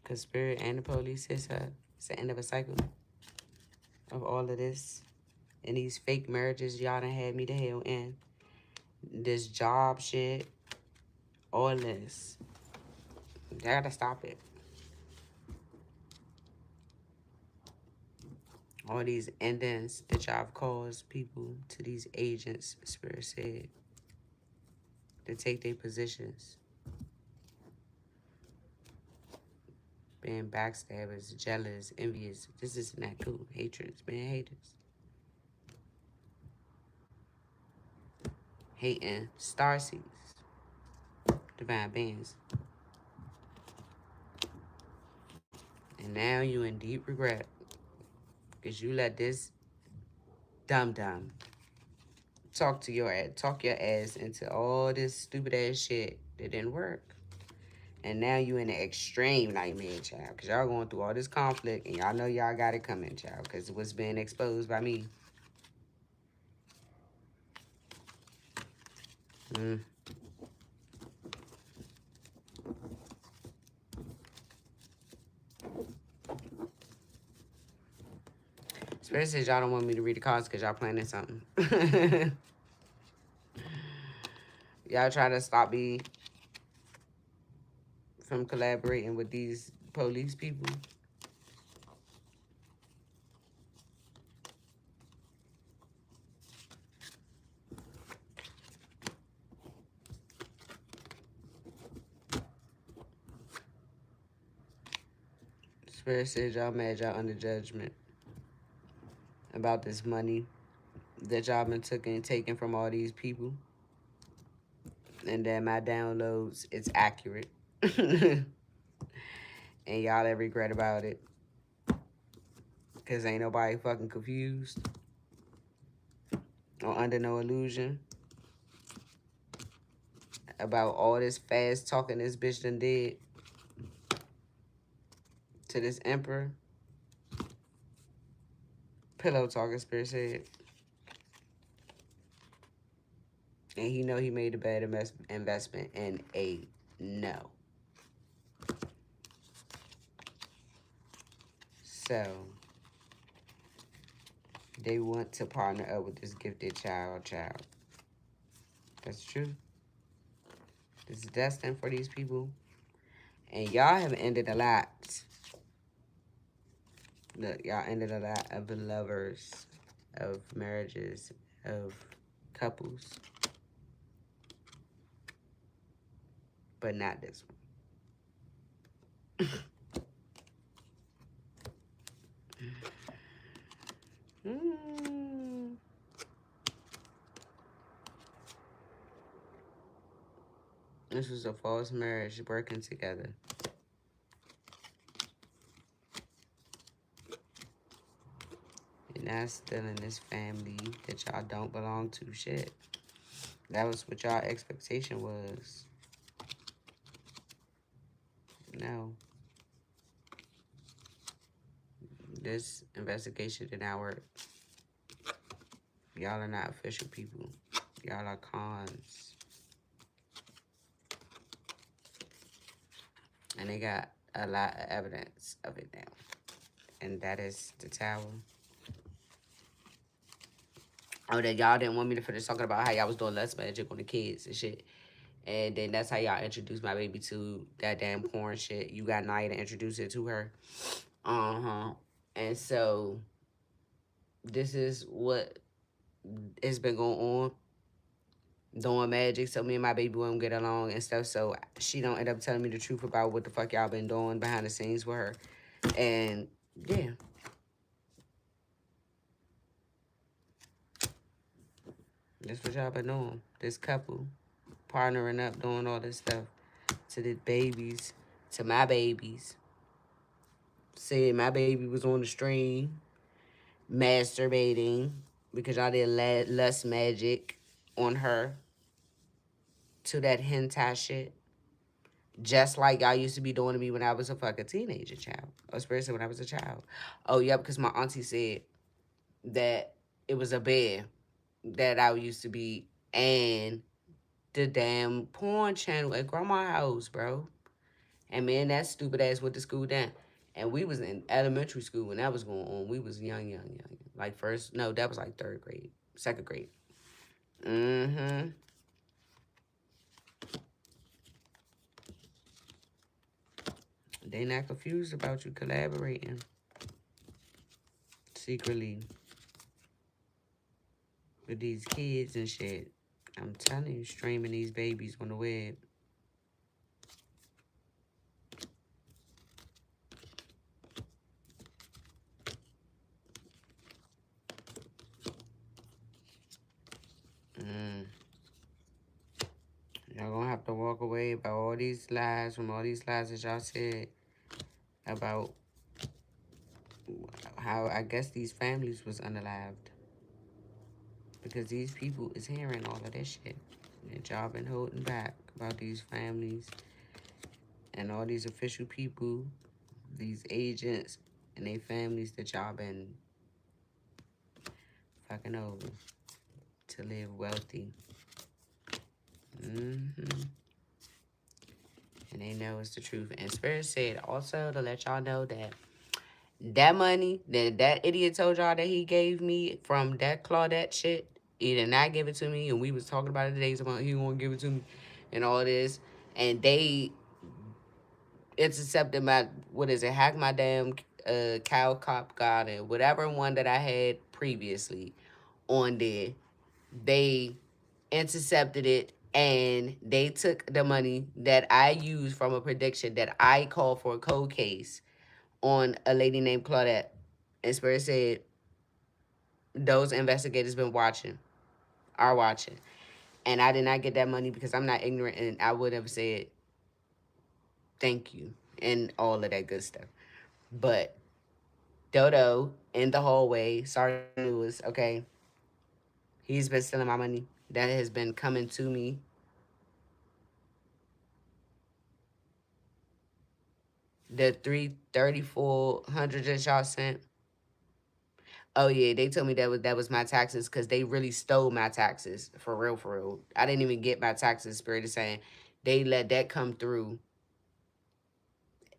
Because Spirit and the police it's the end of a cycle of all of this. And these fake marriages y'all done had me to hell in. This job shit. All this. I gotta stop it. All these endings that y'all have caused people to these agents, Spirit said, to take their positions. Being backstabbers, jealous, envious. This isn't that cool. Hatreds, being haters. Hating, starseeds, divine beings. And now you in deep regret. Because you let this dum-dum talk your ass into all this stupid ass shit that didn't work. And now you in an extreme nightmare, child. Because y'all going through all this conflict. And y'all know y'all got it coming, child. Because it was being exposed by me. Spirit says y'all don't want me to read the cards because y'all planning something. Y'all trying to stop me from collaborating with these police people. Spirit says y'all mad y'all under judgment about this money that y'all been taking from all these people. And then my downloads, it's accurate. And y'all have regret about it. Because ain't nobody fucking confused. Or under no illusion. About all this fast talking this bitch done did. To this emperor. Pillow talking, Spirit said. And he know he made a bad investment and a no. So, they want to partner up with this gifted child. That's true. This is destined for these people. And y'all have ended a lot. Look, y'all ended a lot of lovers, of marriages, of couples. But not this one. This was a false marriage working together. And that's still in this family that y'all don't belong to. Shit. That was what y'all expectation was. No. This investigation did not work. Y'all are not official people. Y'all are cons. And they got a lot of evidence of it now. And that is the tower. Oh, that y'all didn't want me to finish talking about how y'all was doing less magic on the kids and shit. And then that's how y'all introduced my baby to that damn porn shit. You got Naya to introduce it to her. And so, this is what has been going on. Doing magic so me and my baby won't get along and stuff. So, she don't end up telling me the truth about what the fuck y'all been doing behind the scenes with her. And, yeah. That's what y'all been doing. This couple. Partnering up, doing all this stuff. To the babies. To my babies. Said my baby was on the stream. Masturbating. Because y'all did lust magic on her. To that hentai shit. Just like y'all used to be doing to me when I was a fucking teenager child. Or especially when I was a child. Oh, yeah, because my auntie said that it was a bear that I used to be, and the damn porn channel at grandma's house, bro. And man, that stupid ass went to school then. And we was in elementary school when that was going on. We was young. Like that was like third grade, second grade. They not confused about you collaborating secretly with these kids and shit. I'm telling you, streaming these babies on the web. Y'all gonna have to walk away about all these lies, from all these lies that y'all said about how I guess these families was unalived because these people is hearing all of this shit. And y'all been holding back about these families and all these official people, these agents and their families that y'all been fucking over to live wealthy. hmm And they know it's the truth. And Spirit said also to let y'all know that that money that idiot told y'all that he gave me from that Claudette shit, he did not give it to me. And we was talking about it today, about he won't give it to me and all this. And they intercepted my, what is it, hack my damn cow cop garden, whatever one that I had previously on there. They intercepted it and they took the money that I used from a prediction that I called for a cold case on a lady named Claudette. And Spirit said those investigators been watching, are watching. And I did not get that money because I'm not ignorant and I would have said thank you and all of that good stuff. But Dodo in the hallway, Sergeant Lewis, okay, he's been stealing my money that has been coming to me. The 33400 that y'all sent. Oh yeah, they told me that was my taxes because they really stole my taxes for real, for real. I didn't even get my taxes. Spirit is saying they let that come through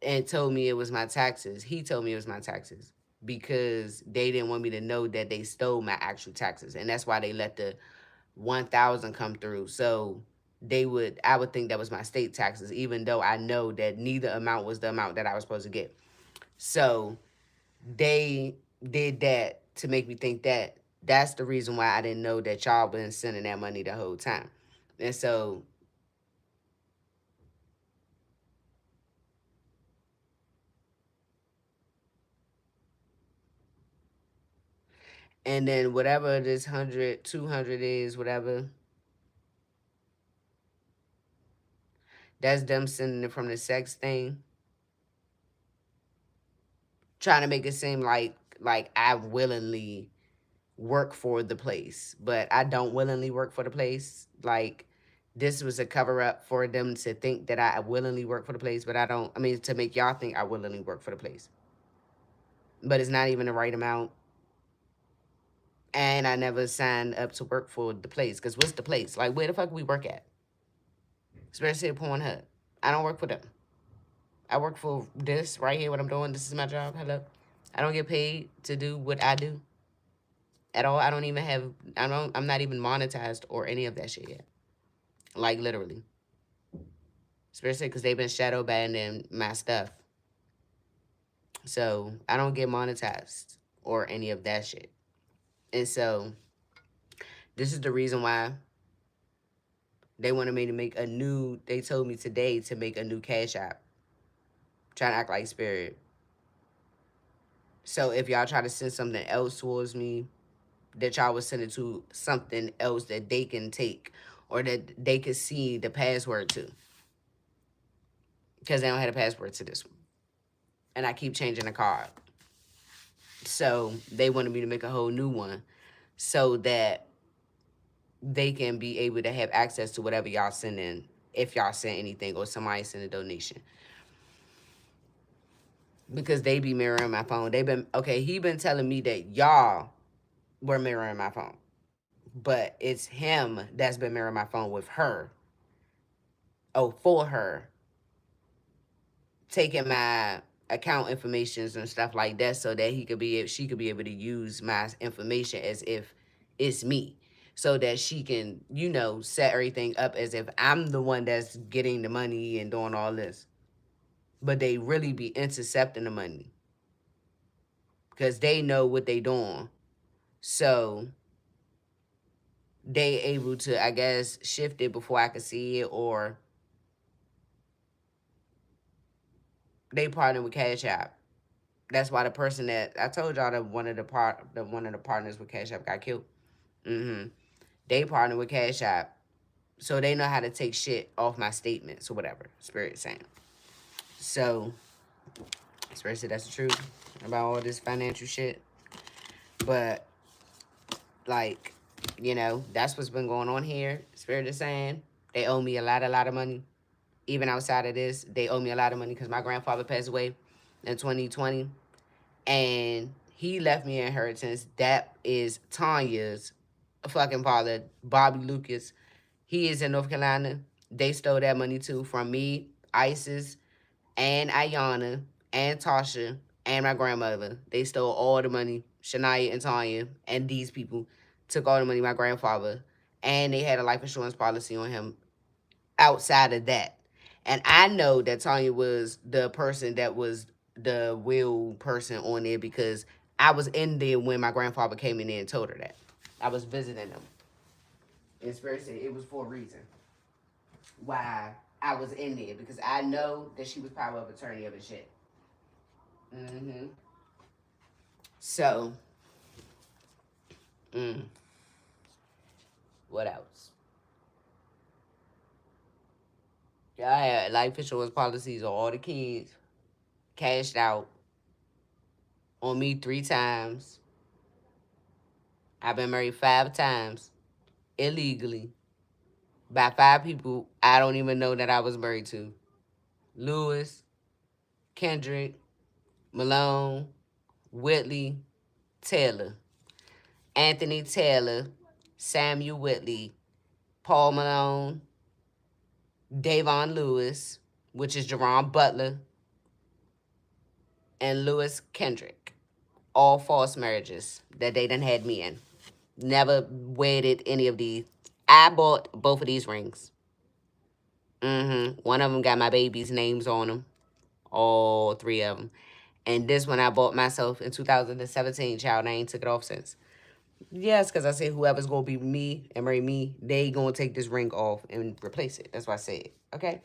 and told me it was my taxes. He told me it was my taxes because they didn't want me to know that they stole my actual taxes, and that's why they let the 1,000 come through. So I would think that was my state taxes, even though I know that neither amount was the amount that I was supposed to get. So they did that to make me think that that's the reason why I didn't know that y'all been sending that money the whole time. And so, and then whatever this 100, 200 is, whatever, that's them sending it from the sex thing, trying to make it seem like I willingly work for the place, but I don't willingly work for the place. Like, this was a cover up for them to think that I willingly work for the place, but I don't. I mean, to make y'all think I willingly work for the place, but it's not even the right amount. And I never signed up to work for the place because what's the place? Like, where the fuck we work at? Especially at Pornhub. I don't work for them. I work for this right here. What I'm doing. This is my job. Hello. I don't get paid to do what I do at all. I don't even have. I don't. I'm not even monetized or any of that shit yet. Like literally. Especially because they've been shadow banning my stuff. So I don't get monetized or any of that shit. And so this is the reason why they wanted me to make a new, they told me today to make a new Cash App. Trying to act like Spirit. So if y'all try to send something else towards me, that y'all would send it to something else that they can take or that they can see the password to. Because they don't have a password to this one. And I keep changing the card. So they wanted me to make a whole new one so that they can be able to have access to whatever y'all send in if y'all send anything or somebody send a donation. Because they be mirroring my phone. They been, okay, he been telling me that y'all were mirroring my phone. But it's him that's been mirroring my phone with her. Oh, for her. Taking my account informations and stuff like that so that she could be able to use my information as if it's me. So that she can, set everything up as if I'm the one that's getting the money and doing all this. But they really be intercepting the money. Because they know what they doing. So they able to, I guess, shift it before I could see it, or they partner with Cash App. That's why the person that I told y'all that one of the partners with Cash App got killed. Mm-hmm. They partner with Cash App, so they know how to take shit off my statements or whatever. Spirit saying. So Especially that's the truth about all this financial shit. But, like, you know, that's what's been going on here. Spirit is saying they owe me a lot of money. Even outside of this, they owe me a lot of money because my grandfather passed away in 2020. And he left me an inheritance. That is Tanya's fucking father, Bobby Lucas. He is in North Carolina. They stole that money too from me, Isis, and Ayana, and Tasha, and my grandmother. They stole all the money. Shania and Tanya and these people took all the money, my grandfather. And they had a life insurance policy on him outside of that. And I know that Tanya was the person that was the will person on there because I was in there when my grandfather came in there and told her that. I was visiting them. And Spirit said it was for a reason why I was in there because I know that she was power of attorney of the shit. Mm-hmm. So, what else? Yeah, I had life insurance policies on all the kids, cashed out on me 3 times. I've been married 5 times illegally by 5 people I don't even know that I was married to. Lewis, Kendrick, Malone, Whitley, Taylor, Anthony Taylor, Samuel Whitley, Paul Malone, Davon Lewis, which is Jerron Butler, and Lewis Kendrick. All false marriages that they done had me in. Never wedded any of these. I bought both of these rings. One of them got my baby's names on them. All 3 of them. And this one I bought myself in 2017, child. I ain't took it off since. Yes, because I said whoever's going to be me and marry me, they going to take this ring off and replace it. That's what I said. Okay?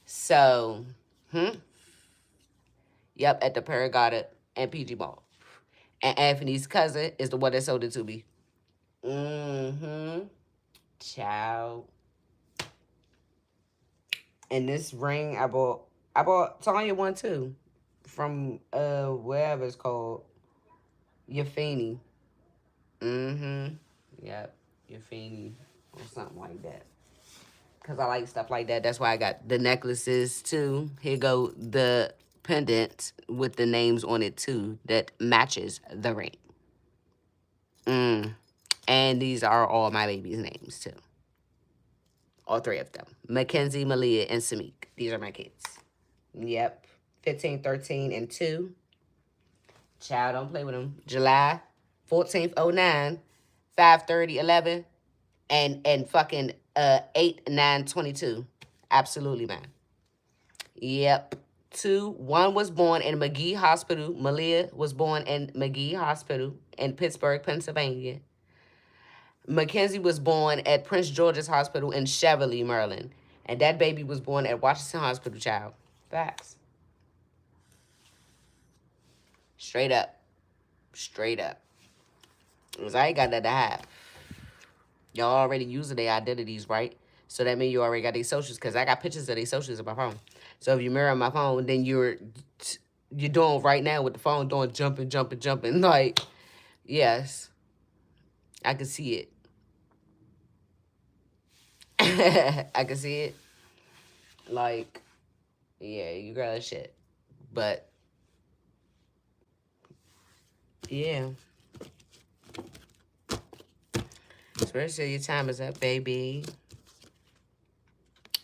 So, yep, at the Paragata and PG Mall. And Anthony's cousin is the one that sold it to me. Child. And this ring I bought Tanya one too. From wherever it's called. Yafini. Yep. Yafini or something like that. Cause I like stuff like that. That's why I got the necklaces too. Here go the pendant with the names on it too that matches the ring. And these are all my baby's names too. All 3 of them. Mackenzie, Malia, and Samik. These are my kids. Yep. 15, 13, and 2. Child, don't play with them. July 14th, 09, 5:30, 11, and fucking 8, 9, 22. Absolutely, man. Yep. 2. One was born in McGee Hospital. Malia was born in McGee Hospital in Pittsburgh, Pennsylvania. Mackenzie was born at Prince George's Hospital in Cheverly, Maryland. And that baby was born at Washington Hospital, child. Facts. Straight up. Straight up. Because I ain't got nothing to hide. Y'all already using their identities, right? So that means you already got their socials. Because I got pictures of their socials on my phone. So if you mirror my phone, then you're doing right now with the phone doing jumping. Like, yes. I can see it. I can see it. Like, yeah, you got that shit. But, yeah. Especially your time is up, baby.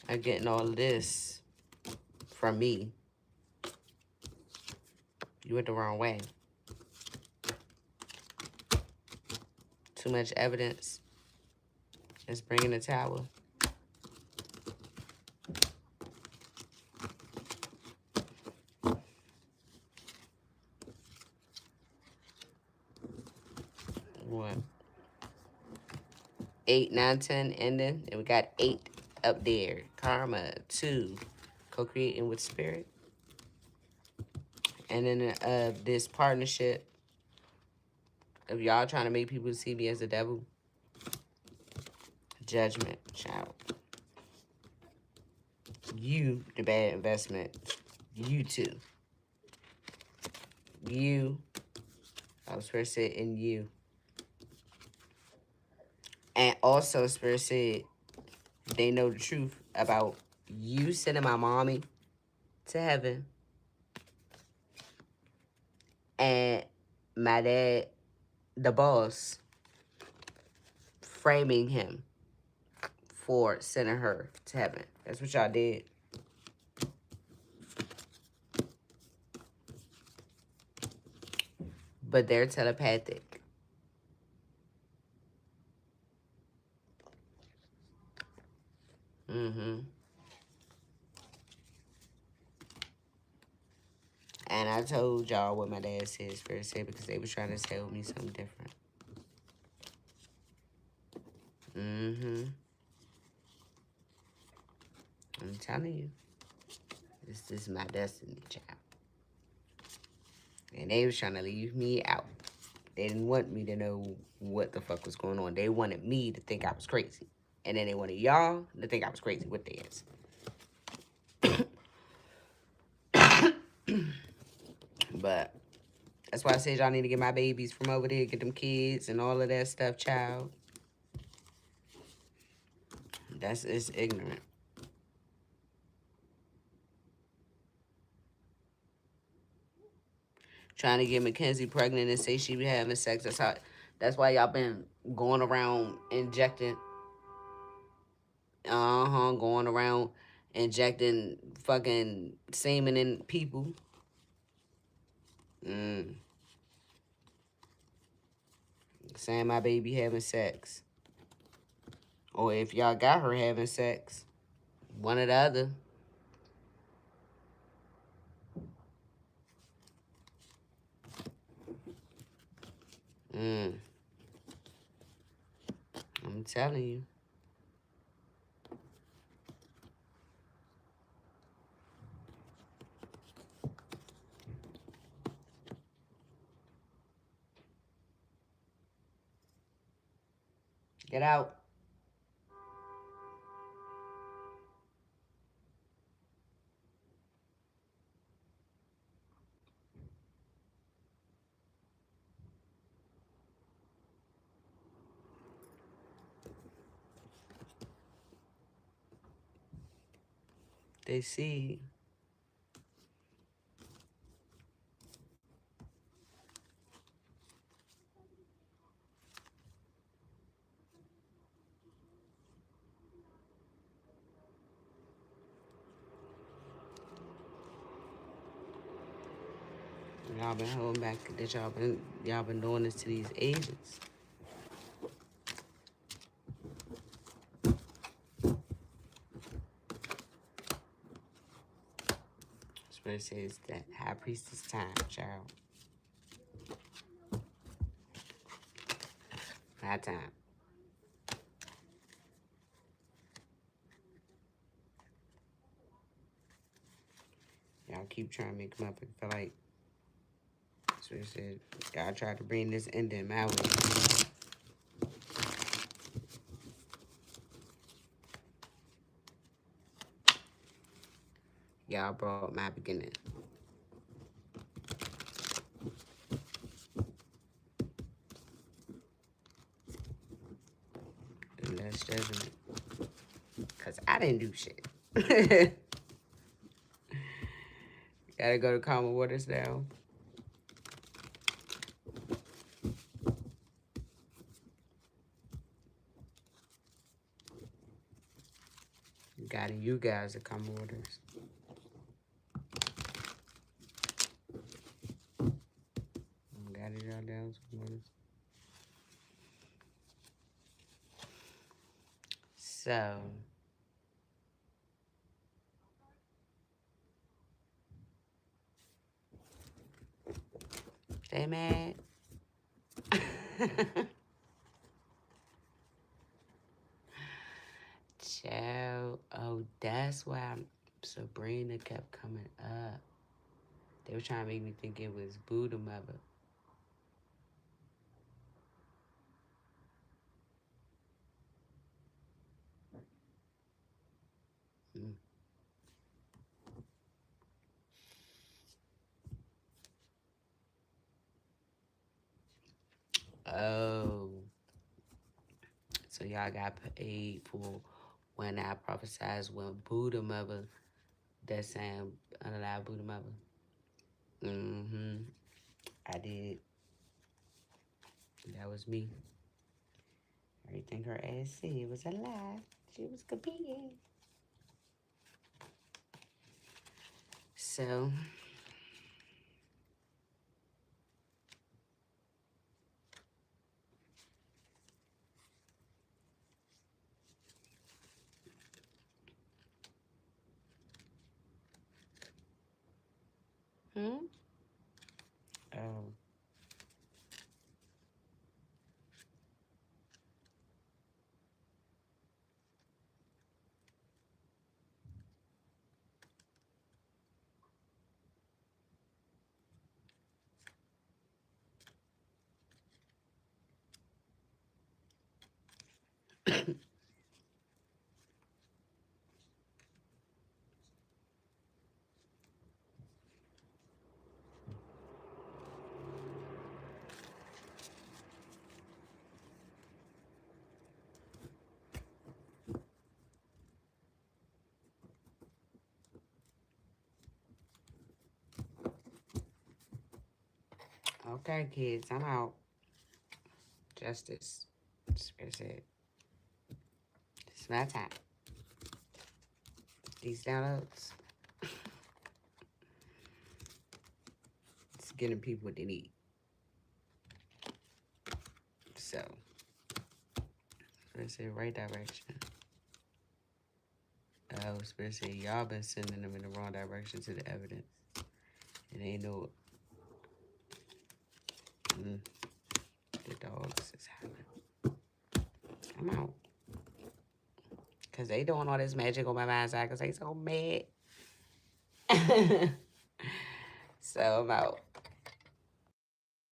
I'm getting all of this from me. You went the wrong way. Too much evidence. Just bringing the towel. What? 8, 9, 10 ending. And we got 8 up there. Karma. 2. Co-creating with spirit. And then this partnership of y'all trying to make people see me as the devil. Judgment, child. You, the bad investment. You too. you. Spirit said in you. And also, Spirit said they know the truth about you sending my mommy to heaven and my dad, the boss, framing him for sending her to heaven. That's what y'all did. But they're telepathic. Mm-hmm. And I told y'all what my dad said, Spirit said, because they was trying to tell me something different. Mm-hmm. I'm telling you. This is my destiny, child. And they was trying to leave me out. They didn't want me to know what the fuck was going on. They wanted me to think I was crazy. And then they wanted y'all to think I was crazy with theirs. But that's why I said y'all need to get my babies from over there, get them kids and all of that stuff, child. It's ignorant. Trying to get Mackenzie pregnant and say she be having sex. That's why y'all been going around injecting. Going around injecting fucking semen in people. Saying my baby having sex. Or if y'all got her having sex. One or the other. I'm telling you. Get out. They see. Y'all been holding back that y'all been doing this to these agents. Spirit says that high priestess time, child. High time. Y'all keep trying to make them up and feel like Spirit said y'all tried to bring this ending my way. Y'all brought my beginning. And that's judgment. Because I didn't do shit. Gotta go to calmer waters now. Got you guys to calmer waters. Got it y'all down some waters. So they mad. Child, oh, that's why Sabrina kept coming up. They were trying to make me think it was Buddha Mother. Mm. Oh. So y'all got paid for when I prophesied when Buddha mother, that same unalive Buddha mother. Mm-hmm. I did. That was me. Everything her ass said was a lie. She was competing. So, hmm? Oh. Okay, kids, I'm out. Justice. Spirit said. It's my time. These downloads. It's getting people what they need. So, Spirit said right direction. Spirit said y'all been sending them in the wrong direction to the evidence. It ain't no. The dogs is having. I'm out. Because they doing all this magic on my mind's eye because they so mad. So I'm out.